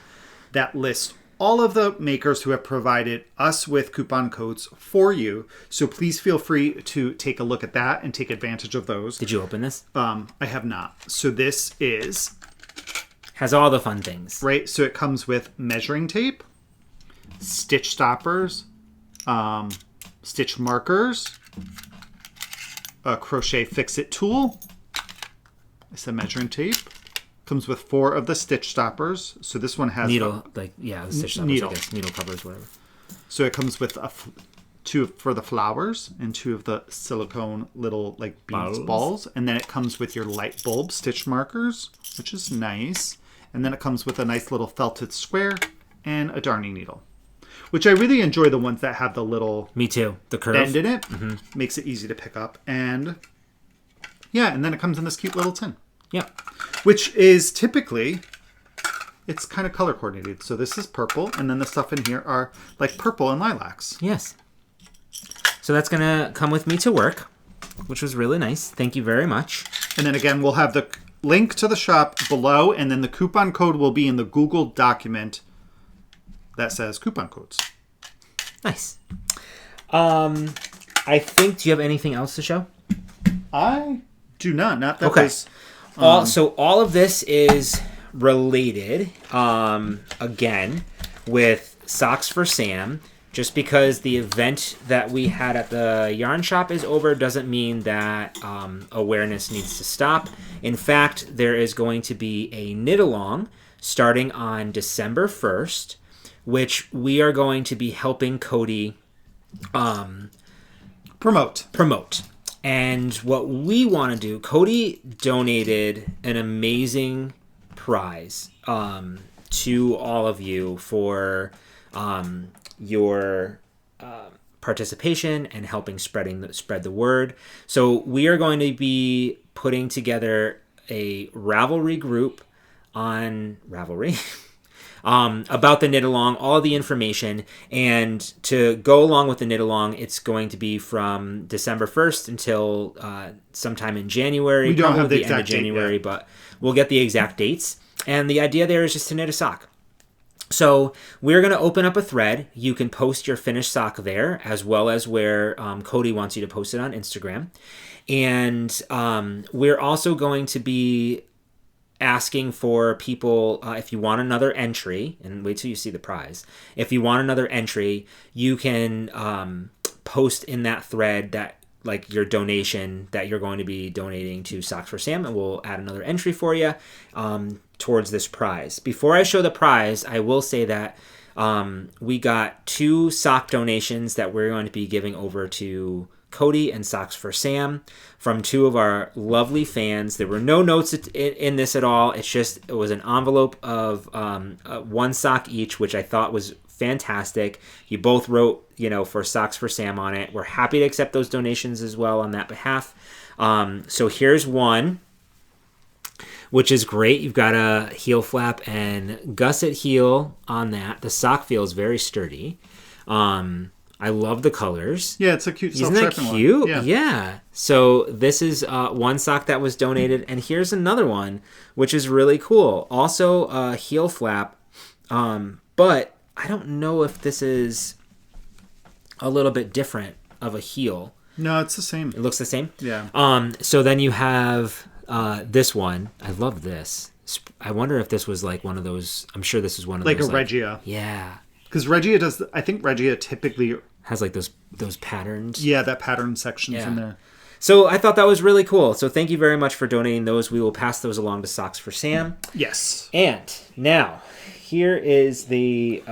that lists all of the makers who have provided us with coupon codes for you. So please feel free to take a look at that and take advantage of those. Did you open this? I have not. So this has all the fun things. Right. So it comes with measuring tape, stitch stoppers, stitch markers, a crochet fix-it tool. I said measuring tape. Comes with 4 of the stitch stoppers. So this one has the stitch stoppers, needle. I guess, needle covers, whatever. So it comes with 2 for the flowers and 2 of the silicone little like beads balls. And then it comes with your light bulb stitch markers, which is nice. And then it comes with a nice little felted square and a darning needle, which I really enjoy, the ones that have the little me too, the curve bend in it. Makes it easy to pick up. And yeah, and then it comes in this cute little tin. Yeah. Which is typically, it's kind of color coordinated. So this is purple, and then the stuff in here are like purple and lilacs. Yes. So that's going to come with me to work. which was really nice. Thank you very much. And then again, we'll have the link to the shop below, and then the coupon code will be in the Google document that says coupon codes. Nice. I think, do you have anything else to show? I do not. Not that okay. was... So all of this is related, again, with Socks for Sam. Just because the event that we had at the yarn shop is over doesn't mean that awareness needs to stop. In fact, there is going to be a knit-along starting on December 1st, which we are going to be helping Cody promote. And what we want to do, Cody donated an amazing prize to all of you for... your participation and helping spread the word. So we are going to be putting together a Ravelry group on Ravelry about the knit along, all the information, and to go along with the knit along, it's going to be from December 1st until sometime in January. We don't have the end of exact January, date, but we'll get the exact dates. And the idea there is just to knit a sock. So we're going to open up a thread. You can post your finished sock there, as well as where Cody wants you to post it on Instagram. And we're also going to be asking for people, if you want another entry, and wait till you see the prize. If you want another entry, you can post in that thread that like your donation that you're going to be donating to Socks for Sam, and we'll add another entry for you towards this prize. Before I show the prize, I will say that we got 2 sock donations that we're going to be giving over to Cody and Socks for Sam from 2 of our lovely fans. There were no notes in this at all. It was an envelope of 1 sock each, which I thought was fantastic. You both wrote, for Socks for Sam on it. We're happy to accept those donations as well on that behalf. So here's one, which is great. You've got a heel flap and gusset heel on that. The sock feels very sturdy. I love the colors. Yeah, it's a cute Isn't that self-striping cute? one. Yeah. So this is one sock that was donated, and here's another one, which is really cool. Also a heel flap, but I don't know if this is a little bit different of a heel. No, it's the same. It looks the same? Yeah. So then you have this one. I love this. I wonder if this was like one of those. I'm sure this is one of like those. A Regia. Yeah. Because Regia does. I think Regia typically has like those patterns. Yeah, that pattern section's in there. So I thought that was really cool. So thank you very much for donating those. We will pass those along to Socks for Sam. Yes. And now, here is the...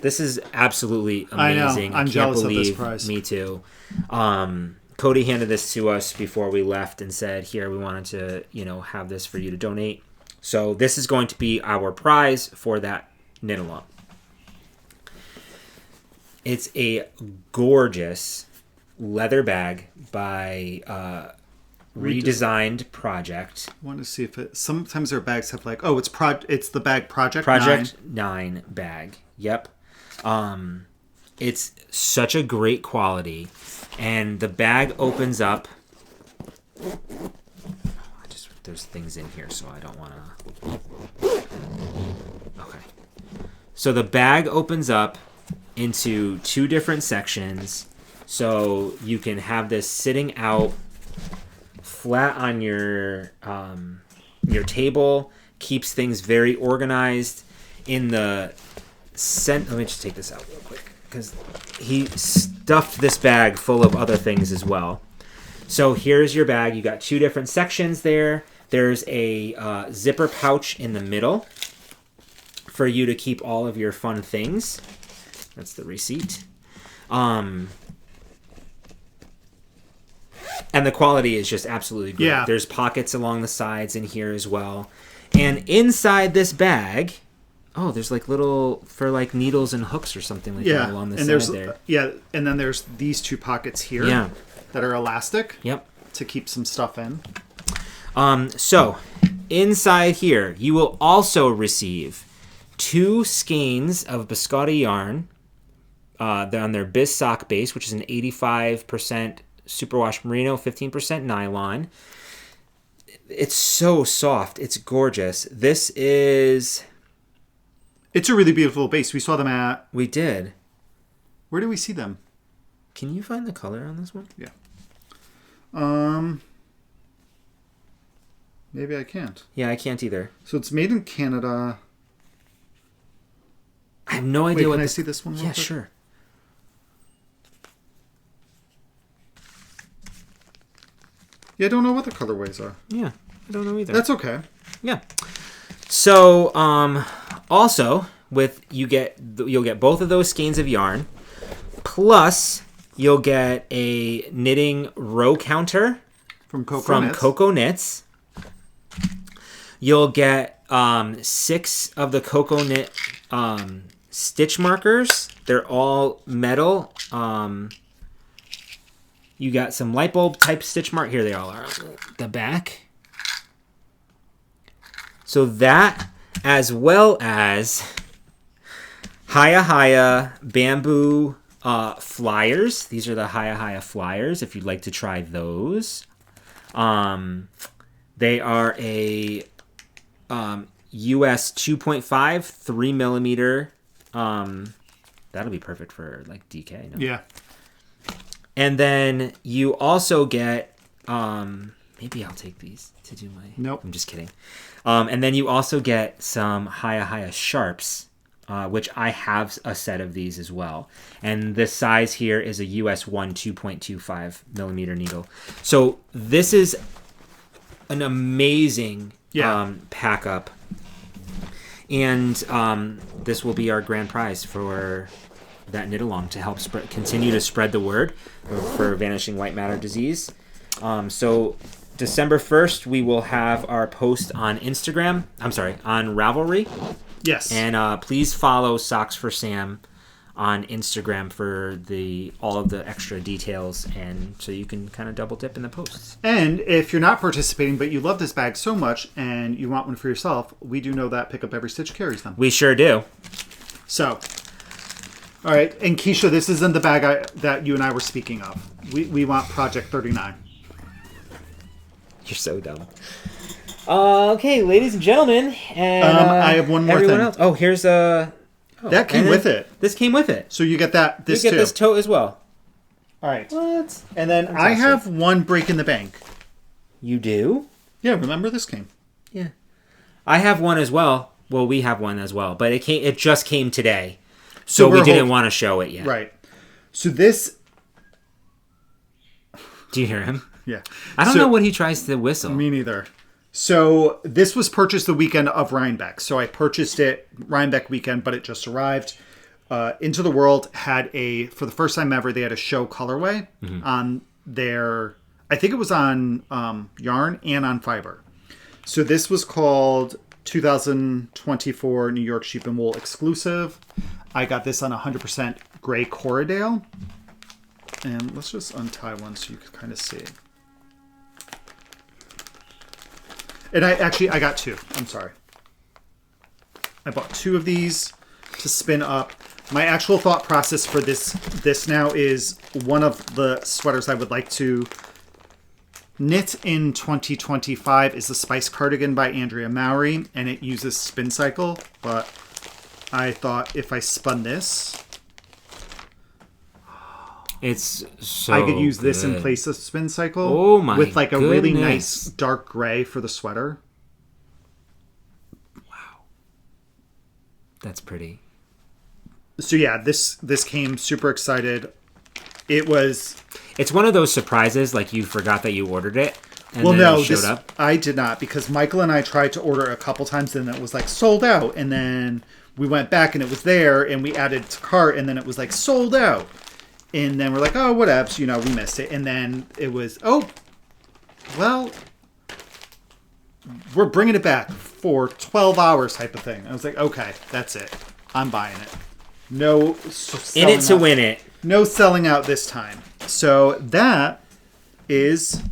this is absolutely amazing. I know. I'm jealous of this prize. Me too. Cody handed this to us before we left and said, here, we wanted to, have this for you to donate. So this is going to be our prize for that knit along. It's a gorgeous leather bag by Redesigned Project. I want to see if it... Sometimes their bags have like... Oh, it's the bag Project 9 bag. Yep. It's such a great quality. And the bag opens up... There's things in here, so I don't want to... Okay. So the bag opens up into 2 different sections, so you can have this sitting out flat on your table. Keeps things very organized. In the let me just take this out real quick because he stuffed this bag full of other things as well. So here's your bag. You got 2 different sections there. There's a zipper pouch in the middle for you to keep all of your fun things. That's the receipt. And the quality is just absolutely great. Yeah. There's pockets along the sides in here as well. And inside this bag, there's like little, for like needles and hooks or something like that along the side there. Yeah, and then there's these 2 pockets here that are elastic. Yep. To keep some stuff in. So, inside here, you will also receive 2 skeins of biscotti yarn. They're on their Biz Sock base, which is an 85% superwash merino, 15% nylon. It's so soft. It's gorgeous. This is... It's a really beautiful base. We saw them at... We did. Where did we see them? Can you find the color on this one? Yeah. Maybe I can't. Yeah, I can't either. So it's made in Canada. I have no idea what... Can I see this one? Yeah, sure. Yeah, I don't know what the colorways are. Yeah, I don't know either. That's okay. Yeah. So, also you'll get both of those skeins of yarn, plus you'll get a knitting row counter from Cocoa Knits. You'll get 6 of the Cocoa Knit stitch markers. They're all metal. You got some light bulb type stitch mark. Here they all are. The back. So that, as well as Haya bamboo flyers. These are the Haya flyers, if you'd like to try those. They are a US 2.5, 3 millimeter. That'll be perfect for like DK. No? Yeah. And then you also get, maybe I'll take these to do my... Nope. I'm just kidding. And then you also get some Haya sharps, which I have a set of these as well. And this size here is a US 1 2.25 millimeter needle. So this is an amazing pack up. And this will be our grand prize for that knit along to help continue to spread the word for Vanishing White Matter disease. So December 1st, we will have our post on Instagram. I'm sorry, on Ravelry. Yes. And please follow Socks for Sam on Instagram for all of the extra details, and so you can kind of double dip in the posts. And if you're not participating, but you love this bag so much and you want one for yourself, we do know that Pick Up Every Stitch carries them. We sure do. So, all right. And Keisha, this isn't the bag that you and I were speaking of. We want Project 39. You're so dumb. Okay, ladies and gentlemen. And, I have one more thing. Else. Oh, here's a... that came with it. This came with it. So you get that. You get this tote as well. All right. What? And then I have one break in the bank. You do? Yeah, remember this came. Yeah. I have one as well. Well, we have one as well, but it just came today. So we didn't want to show it yet. Right. So this... Do you hear him? Yeah. I don't know what he tries to whistle. Me neither. So this was purchased the weekend of Rhinebeck. So I purchased it Rhinebeck weekend, but it just arrived. Into the World had for the first time ever, they had a show colorway on their, I think it was on yarn and on fiber. So this was called 2024 New York Sheep and Wool exclusive. I got this on 100% gray Corridale. And let's just untie one so you can kind of see. And I got 2. I'm sorry. I bought 2 of these to spin up. My actual thought process for this now is one of the sweaters I would like to knit in 2025 is the Spice Cardigan by Andrea Mowry, and it uses Spin Cycle, but I thought if I spun this, it's so I could use good. this in place of Spin Cycle. Oh my with like a goodness. really nice dark gray for the sweater. Wow. That's pretty. So yeah, this came super excited. It's one of those surprises, like you forgot that you ordered it. And well, then no, it showed up. I did not, because Michael and I tried to order a couple times and it was like sold out. And then we went back and it was there and we added to cart and then it was like sold out. And then we're like, oh, whatevs, we missed it. And then it was, oh, well, we're bringing it back for 12 hours type of thing. I was like, okay, that's it. I'm buying it. No. In it to win it. No selling out this time. So that is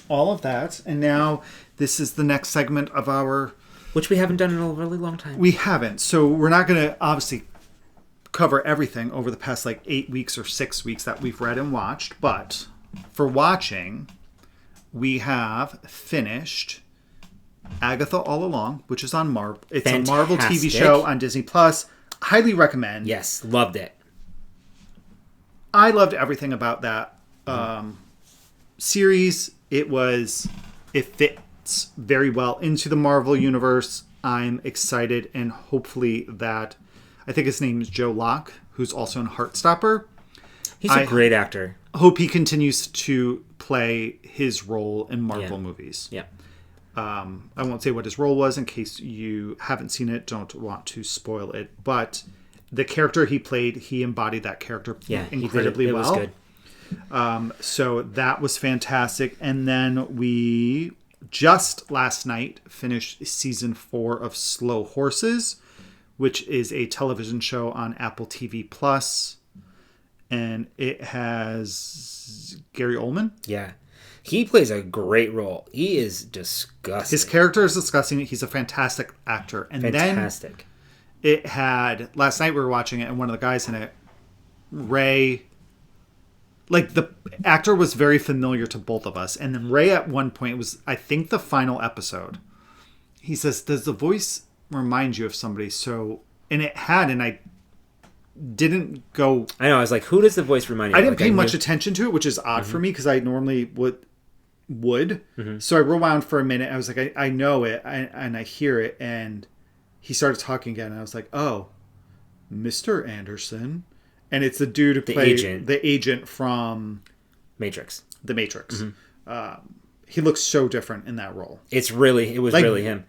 all of that. And now this is the next segment of our... Which we haven't done in a really long time. We haven't. So we're not going to obviously cover everything over the past 8 weeks or 6 weeks that we've read and watched. But for watching, we have finished Agatha All Along, which is on Marvel. It's a Marvel TV show on Disney Plus. Highly recommend. Yes, loved it. I loved everything about that series. It fits very well into the Marvel universe. I'm excited, and hopefully that, I think his name is Joe Locke, who's also in Heartstopper. He's a great actor. Hope he continues to play his role in Marvel movies. Yeah. I won't say what his role was in case you haven't seen it, don't want to spoil it. But the character he played, he embodied that character incredibly well. It was good. So that was fantastic. And then we just last night finished season 4 of Slow Horses, which is a television show on Apple TV Plus. And it has Gary Oldman. Yeah. He plays a great role. He is disgusting. His character is disgusting. He's a fantastic actor. And fantastic. Then it had, last night we were watching it, and one of the guys in it, Ray, like the actor was very familiar to both of us. And then Ray at one point, it was, I think, the final episode. He says, does the voice remind you of somebody? So, and it had, and I didn't go. I know. I was like, who does the voice remind you of? I didn't pay much attention to it, which is odd for me because I normally would. So I rewound for a minute. I was like, I know it, and I hear it, and he started talking again, and I was like, oh, Mr. Anderson, and it's the dude who played the agent from Matrix. The Matrix. He looks so different in that role. It was really him.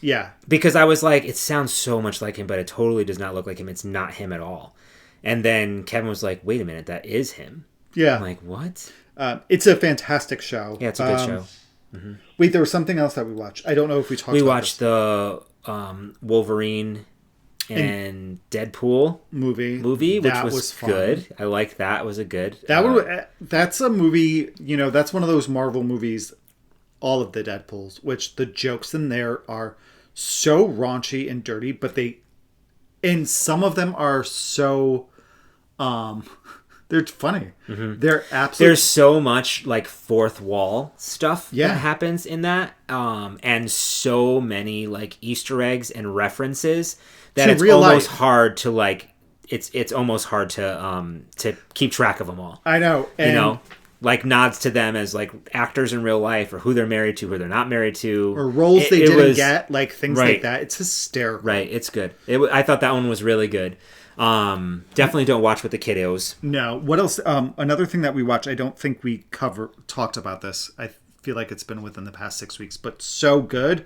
Yeah. Because I was like, it sounds so much like him, but it totally does not look like him. It's not him at all. And then Kevin was like, wait a minute, that is him. Yeah. I'm like, what? It's a fantastic show. Yeah, it's a good show. Wait, there was something else that we watched. I don't know if we talked about this. We watched the Wolverine and Deadpool movie, which was good. I liked that. It was a good. That's a movie, that's one of those Marvel movies, all of the Deadpools, which the jokes in there are so raunchy and dirty, but and some of them are so, they're funny. They're absolutely. There's so much like fourth wall stuff that happens in that, and so many like Easter eggs and references that it's almost hard to like. It's almost hard to keep track of them all. I know, and like nods to them as like actors in real life, or who they're married to, who they're not married to, or roles they didn't get, like things like that. It's hysterical. Right, it's good. I thought that one was really good. Definitely don't watch with the kiddos. No. What else? Another thing that we watched, I don't think we talked about this. I feel like it's been within the past 6 weeks, but so good.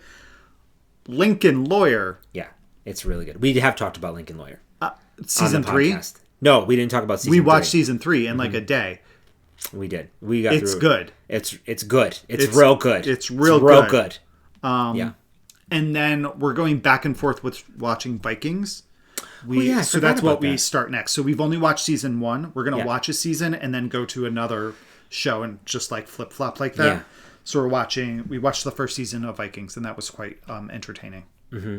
Lincoln Lawyer. Yeah, it's really good. We have talked about Lincoln Lawyer. Season 3? No, we didn't talk about season 3. We watched season 3 in like a day. We did. We got through. Good. It's good. It's real good. It's real good. Yeah. And then we're going back and forth with watching Vikings. So that's what we start next. So we've only watched season 1. We're going to watch a season and then go to another show and just like flip flop like that. Yeah. So we watched the first season of Vikings, and that was quite entertaining. Mm-hmm.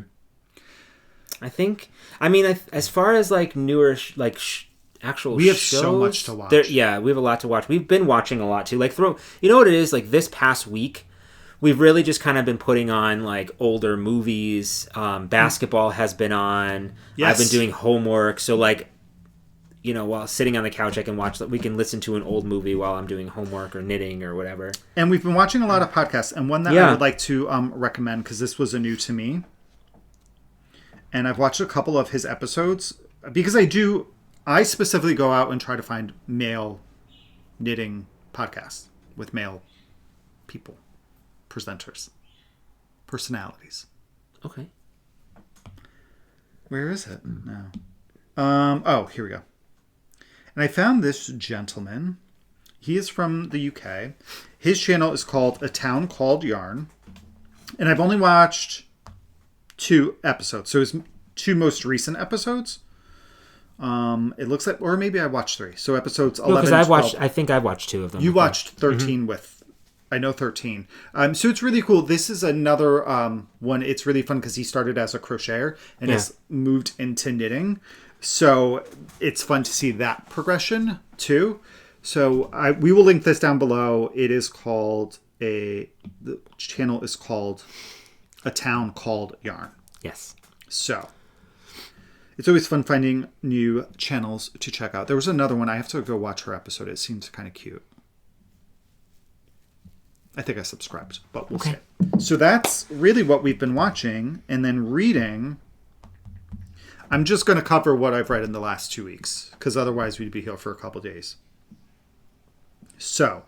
As far as like newer actual we have shows, so much to watch. We have a lot to watch. We've been watching a lot too. Like you know what it is? Like this past week, we've really just kind of been putting on like older movies. Basketball has been on. Yes. I've been doing homework. So like, while sitting on the couch, we can listen to an old movie while I'm doing homework or knitting or whatever. And we've been watching a lot of podcasts, and one that I would like to recommend, because this was a new to me. And I've watched a couple of his episodes because I specifically go out and try to find male knitting podcasts with male people, presenters, personalities. Okay. Where is it now? Here we go. And I found this gentleman. He is from the UK. His channel is called A Town Called Yarn. And I've only watched 2 episodes. So his 2 most recent episodes. It looks like, or maybe I watched 3. So episodes 11. Because I think I've watched 2 of them. You watched 13 with, I know 13. So it's really cool. This is another one. It's really fun because he started as a crocheter and has moved into knitting. So it's fun to see that progression too. So we will link this down below. It is called the channel is called A Town Called Yarn. Yes. So it's always fun finding new channels to check out. There was another one. I have to go watch her episode. It seems kind of cute. I think I subscribed, but we'll see. So that's really what we've been watching. And then reading, I'm just going to cover what I've read in the last 2 weeks, because otherwise we'd be here for a couple days. So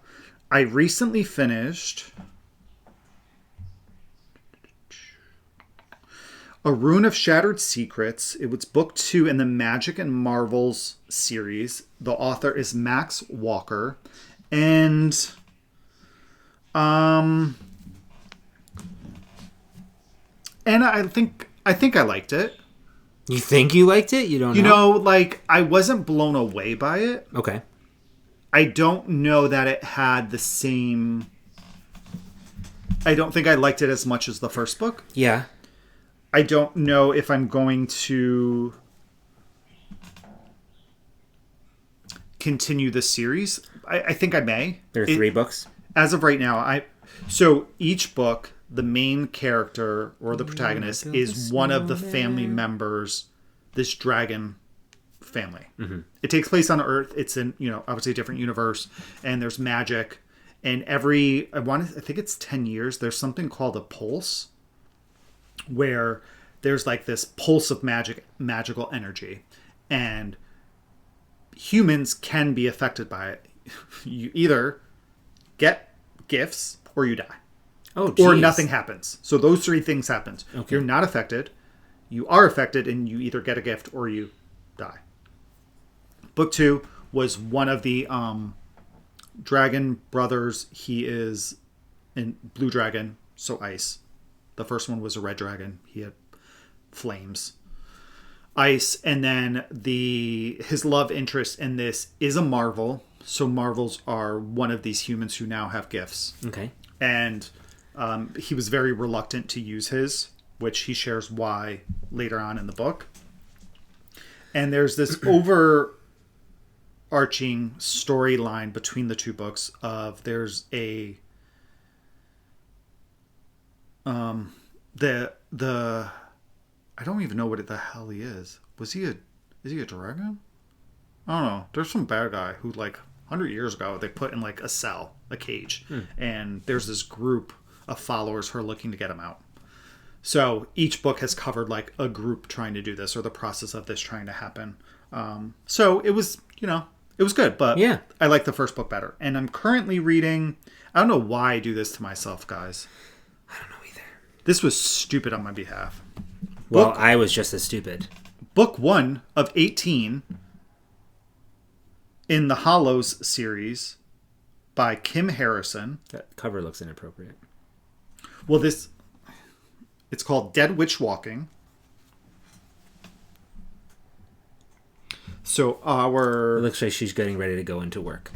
I recently finished A Rune of Shattered Secrets. It was book 2 in the Magic and Marvels series. The author is Max Walker. And I think I liked it. You think you liked it? You don't know? You know, like, I wasn't blown away by it. Okay. I don't know that it had the same... I don't think I liked it as much as the first book. Yeah. I don't know if I'm going to continue the series. I think I may. There are 3 books? As of right now, so each book, the main character or the protagonist is one of the family members, this dragon family. Mm-hmm. It takes place on Earth. It's in, obviously a different universe, and there's magic. And I think it's 10 years, there's something called a pulse, where there's like this pulse of magical energy, and humans can be affected by it. You either get gifts or you die. Oh, geez. Or nothing happens. So those 3 things happen. Okay. You're not affected. You are affected, and you either get a gift or you die. Book 2 was one of the dragon brothers. He is in blue dragon, so ice. The first one was a red dragon. He had flames. Ice. And then his love interest in this is a Marvel. So Marvels are one of these humans who now have gifts. Okay. And he was very reluctant to use his, which he shares why later on in the book. And there's this overarching storyline between the 2 books of there's a I don't even know what the hell he is. Is he a dragon? I don't know. There's some bad guy who, like, 100 years ago, they put in, like, a cell, a cage. And there's this group of followers who are looking to get him out. So each book has covered, like, a group trying to do this, or the process of this trying to happen. So it was, it was good. But yeah. I like the first book better. And I'm currently reading... I don't know why I do this to myself, guys. I don't know either. This was stupid on my behalf. Well, I was just as stupid. Book 1 of 18 in the Hollows series by Kim Harrison. That cover looks inappropriate. Well, it's called Dead Witch Walking. So It looks like she's getting ready to go into work.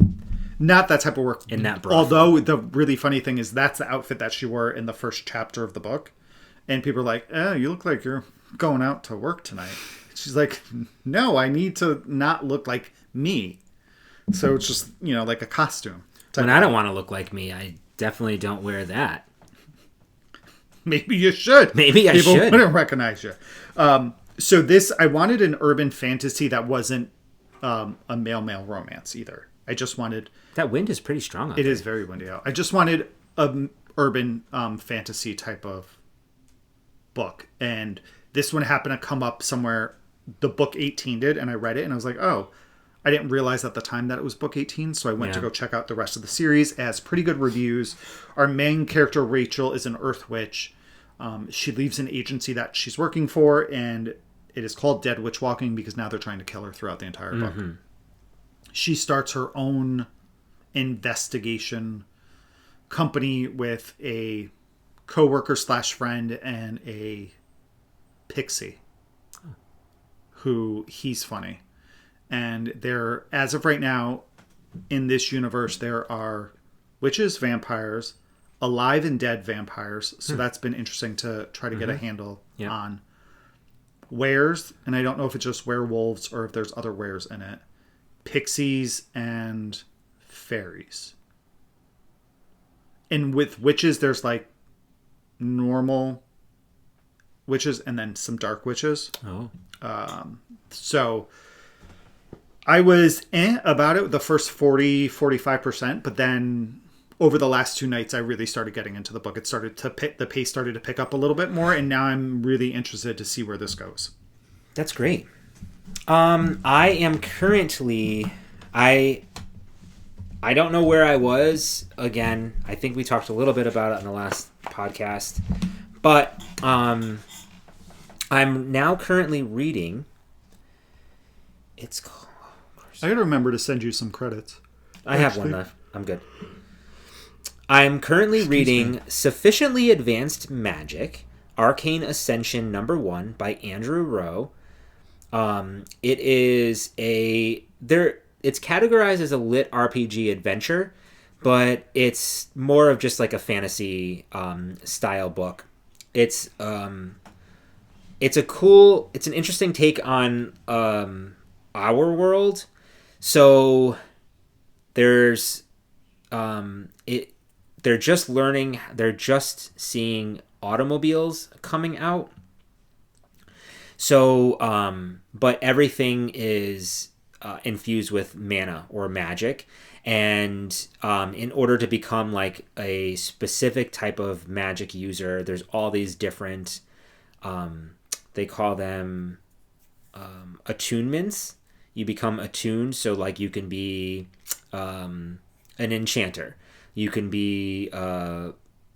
Not that type of work. In that brothel. Although the really funny thing is that's the outfit that she wore in the first chapter of the book. And people are like, you look like you're going out to work tonight. She's like, no, I need to not look like me. So it's just, like a costume. When I don't want to look like me, I definitely don't wear that. Maybe you should. Maybe I should. People wouldn't recognize you. So I wanted an urban fantasy that wasn't a male-male romance either. I just wanted... That wind is pretty strong. It is very windy out. I just wanted a urban fantasy type of book. And this one happened to come up somewhere. The book 18 did, and I read it, and I was like, oh, I didn't realize at the time that it was book 18, so I went to go check out the rest of the series. It has pretty good reviews. Our main character, Rachel, is an earth witch. She leaves an agency that she's working for, and it is called Dead Witch Walking because now they're trying to kill her throughout the entire book. She starts her own investigation company with a co-worker / friend and a pixie who he's funny. And there, as of right now, in this universe, there are witches, vampires, alive and dead vampires. So that's been interesting to try to get a handle on. Wares, and I don't know if it's just werewolves or if there's other wares in it. Pixies and fairies. And with witches, there's like normal witches and then some dark witches. Oh. So I was about it the first 45%, but then over the last 2 nights, I really started getting into the book. It started to the pace started to pick up a little bit more, and now I'm really interested to see where this goes. That's great. I am currently, I don't know where I was. Again, I think we talked a little bit about it on the last podcast, but I'm now currently reading. It's called. I gotta remember to send you some credits. I have one left. I'm good. I'm currently reading Sufficiently Advanced Magic, Arcane Ascension #1 by Andrew Rowe. It is it's categorized as a lit RPG adventure, but it's more of just like a fantasy style book. It's an interesting take on our world. So there's they're just seeing automobiles coming out. So, but everything is infused with mana or magic. And in order to become like a specific type of magic user, there's all these different, they call them attunements. You become attuned. So like you can be an enchanter. You can be a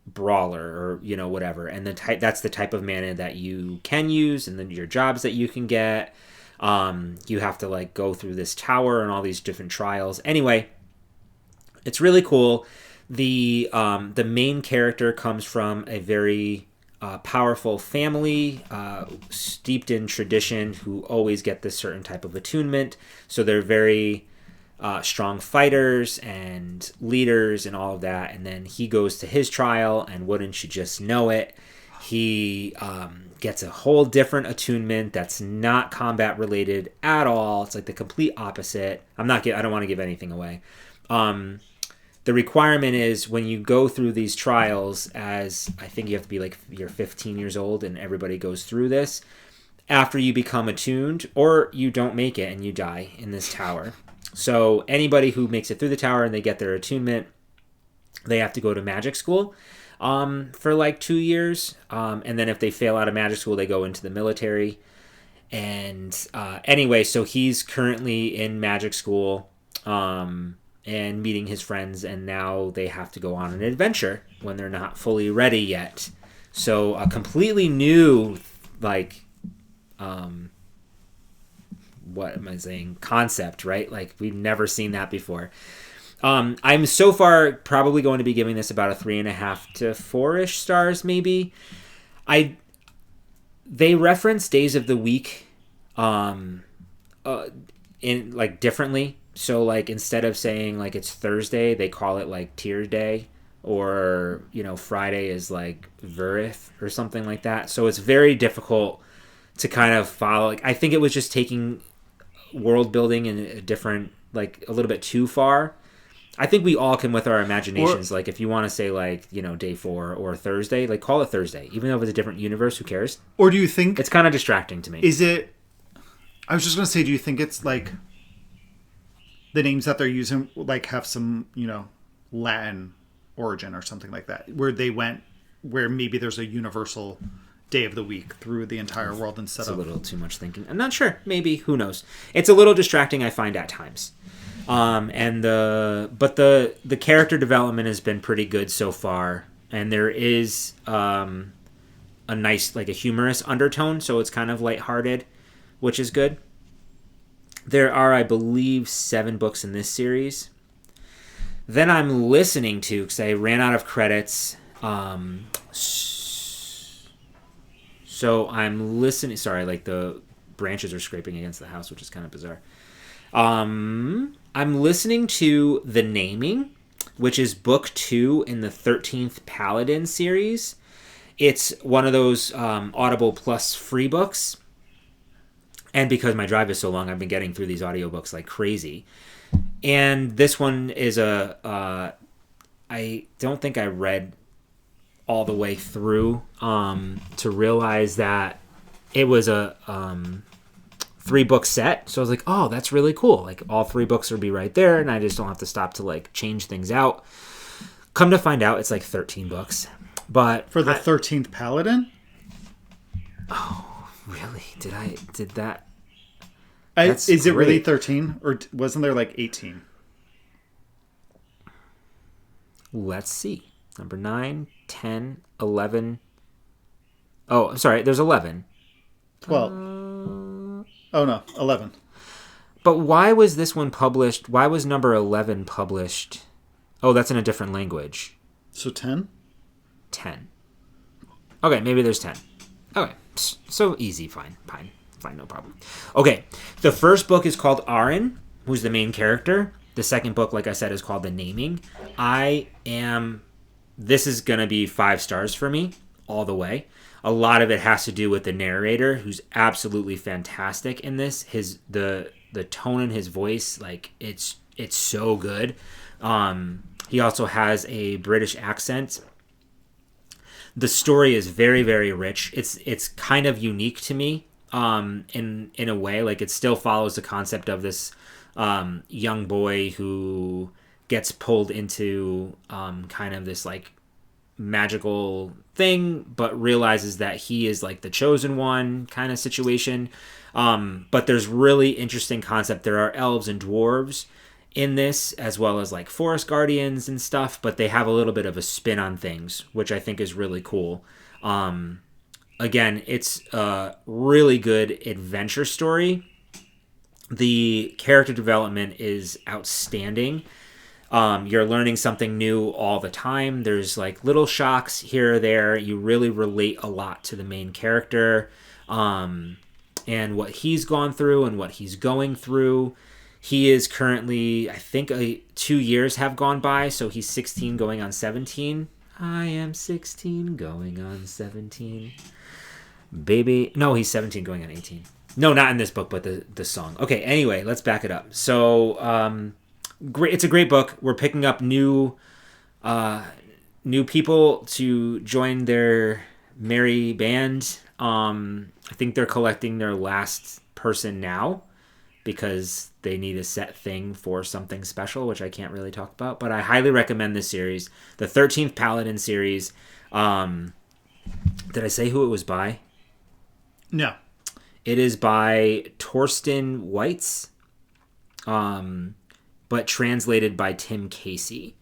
brawler or, whatever. And that's the type of mana that you can use, and then your jobs that you can get. You have to like go through this tower and all these different trials. Anyway, it's really cool. The main character comes from a very powerful family, steeped in tradition, who always get this certain type of attunement. So they're very strong fighters and leaders and all of that. And then he goes to his trial, and wouldn't you just know it, he gets a whole different attunement that's not combat related at all. It's like the complete opposite. I don't want to give anything away. The requirement is when you go through these trials, as I think you have to be like you're 15 years old, and everybody goes through this. After you become attuned, or you don't make it and you die in this tower. So anybody who makes it through the tower and they get their attunement, they have to go to magic school for like 2 years. And then if they fail out of magic school, they go into the military. And anyway, so he's currently in magic school and meeting his friends. And now they have to go on an adventure when they're not fully ready yet. So a completely new, like... what am I saying? Concept, right? Like we've never seen that before. I'm so far probably going to be giving this about a 3.5 to 4-ish stars, maybe. They reference days of the week, in like differently. So like instead of saying like it's Thursday, they call it like Tier Day, or Friday is like Verith or something like that. So it's very difficult to kind of follow. Like I think it was just taking world building in a different, like a little bit too far. I think we all can, with our imaginations, like if you want to say like, day 4 or Thursday, like call it Thursday, even though it's a different universe, who cares? Or do you think it's kind of distracting to me? I was just going to say, do you think it's like the names that they're using like have some, Latin origin or something like that, where maybe there's a universal day of the week through the entire world instead of... It's a little too much thinking. I'm not sure. Maybe. Who knows? It's a little distracting, I find, at times. But the character development has been pretty good so far. And there is a nice, like a humorous undertone, so it's kind of lighthearted, which is good. There are, I believe, 7 books in this series. Then I'm listening to, because I ran out of credits, so I'm listening. Sorry, like the branches are scraping against the house, which is kind of bizarre. I'm listening to The Naming, which is book 2 in the 13th Paladin series. It's one of those Audible Plus free books. And because my drive is so long, I've been getting through these audiobooks like crazy. And this one is I don't think I read all the way through to realize that it was a 3-book set. So I was like, oh, that's really cool. Like all 3 books would be right there, and I just don't have to stop to like change things out. Come to find out, it's like 13 books. But for the 13th Paladin? Oh, really? Did that? Is it really 13? Or wasn't there like 18? Let's see. Number 9, 10, 11. Oh, I'm sorry. There's 11. 12. Oh, no. 11. But why was this one published? Why was number 11 published? Oh, that's in a different language. So 10? 10. Okay, maybe there's 10. Okay. So easy. Fine, no problem. Okay. The first book is called Ahren, who's the main character. The second book, like I said, is called The Naming. This is going to be 5 stars for me all the way. A lot of it has to do with the narrator, who's absolutely fantastic in this. The tone in his voice, like it's so good. He also has a British accent. The story is very, very rich. It's kind of unique to me in a way. Like it still follows the concept of this young boy who gets pulled into kind of this like magical thing, but realizes that he is like the chosen one kind of situation. But there's really interesting concept. There are elves and dwarves in this, as well as like forest guardians and stuff, but they have a little bit of a spin on things, which I think is really cool. Again, it's a really good adventure story. The character development is outstanding. You're learning something new all the time. There's like little shocks here or there. You really relate a lot to the main character and what he's gone through and what he's going through. He is currently, I think 2 years have gone by, so he's 16 going on 17. I am 16 going on 17. Baby. No, he's 17 going on 18. No, not in this book, but the song. Okay, anyway, let's back it up. So, great. It's a great book. We're picking up new people to join their merry band. I think they're collecting their last person now because they need a set thing for something special, which I can't really talk about. But I highly recommend this series, the 13th Paladin series. Did I say who it was by? No. It is by Torsten Weitze, but translated by Tim Casey.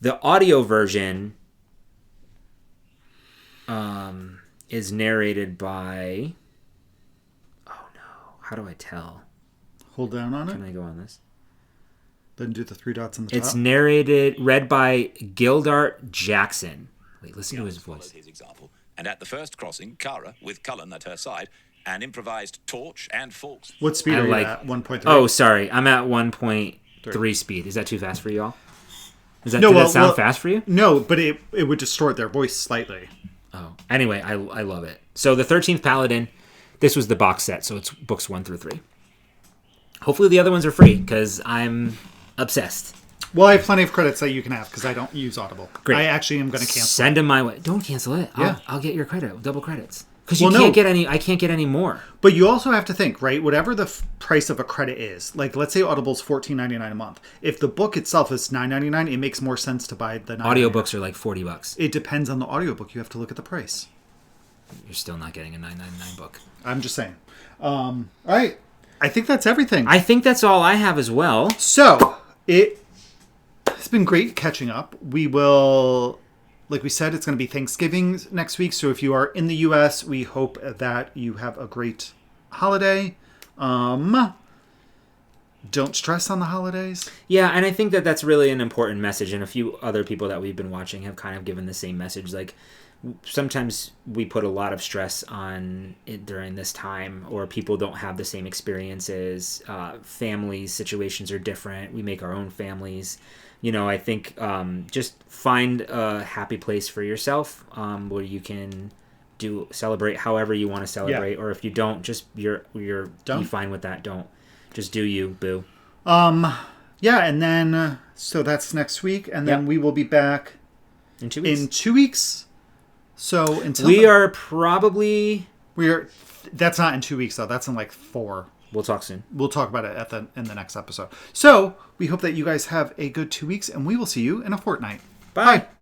The audio version is narrated by... Oh no, how do I tell? Hold down on it. Can I go on this? Then do the 3 dots on the top. It's read by Gildart Jackson. Wait, listen to his voice. His example. And at the first crossing, Kara, with Cullen at her side, an improvised torch and forks. What speed are you at? 1.3? Oh, sorry. I'm at 1.3 speed. Is that too fast for you all? Did that sound fast for you? No, but it would distort their voice slightly. Oh. Anyway, I love it. So the 13th Paladin, this was the box set, so it's books 1 through 3. Hopefully the other ones are free, because I'm obsessed. Well, I have plenty of credits that you can have, because I don't use Audible. Great. I actually am going to cancel. Send them my way. Don't cancel it. Yeah. I'll get your credit. Double credits. Because I can't get any more. But you also have to think, right? Whatever the price of a credit is, like let's say Audible's $14.99 a month. If the book itself is $9.99, it makes more sense to buy the $9.99. Audiobooks are like $40. It depends on the audiobook. You have to look at the price. You're still not getting a $9.99 book. I'm just saying. All right. I think that's everything. I think that's all I have as well. So, it's been great catching up. We will... Like we said, it's going to be Thanksgiving next week. So if you are in the U.S., we hope that you have a great holiday. Don't stress on the holidays. Yeah, and I think that that's really an important message. And a few other people that we've been watching have kind of given the same message. Like, sometimes we put a lot of stress on it during this time, or people don't have the same experiences. Family situations are different. We make our own families. You know, I think just find a happy place for yourself where you can celebrate however you want to celebrate, or if you don't, just be fine with that. Don't just do you, boo. Yeah, and then so that's next week, and then we will be back in 2 weeks. In 2 weeks. So until that's not in 2 weeks though. That's in like 4. We'll talk soon. We'll talk about it in the next episode. So we hope that you guys have a good 2 weeks, and we will see you in a fortnight. Bye.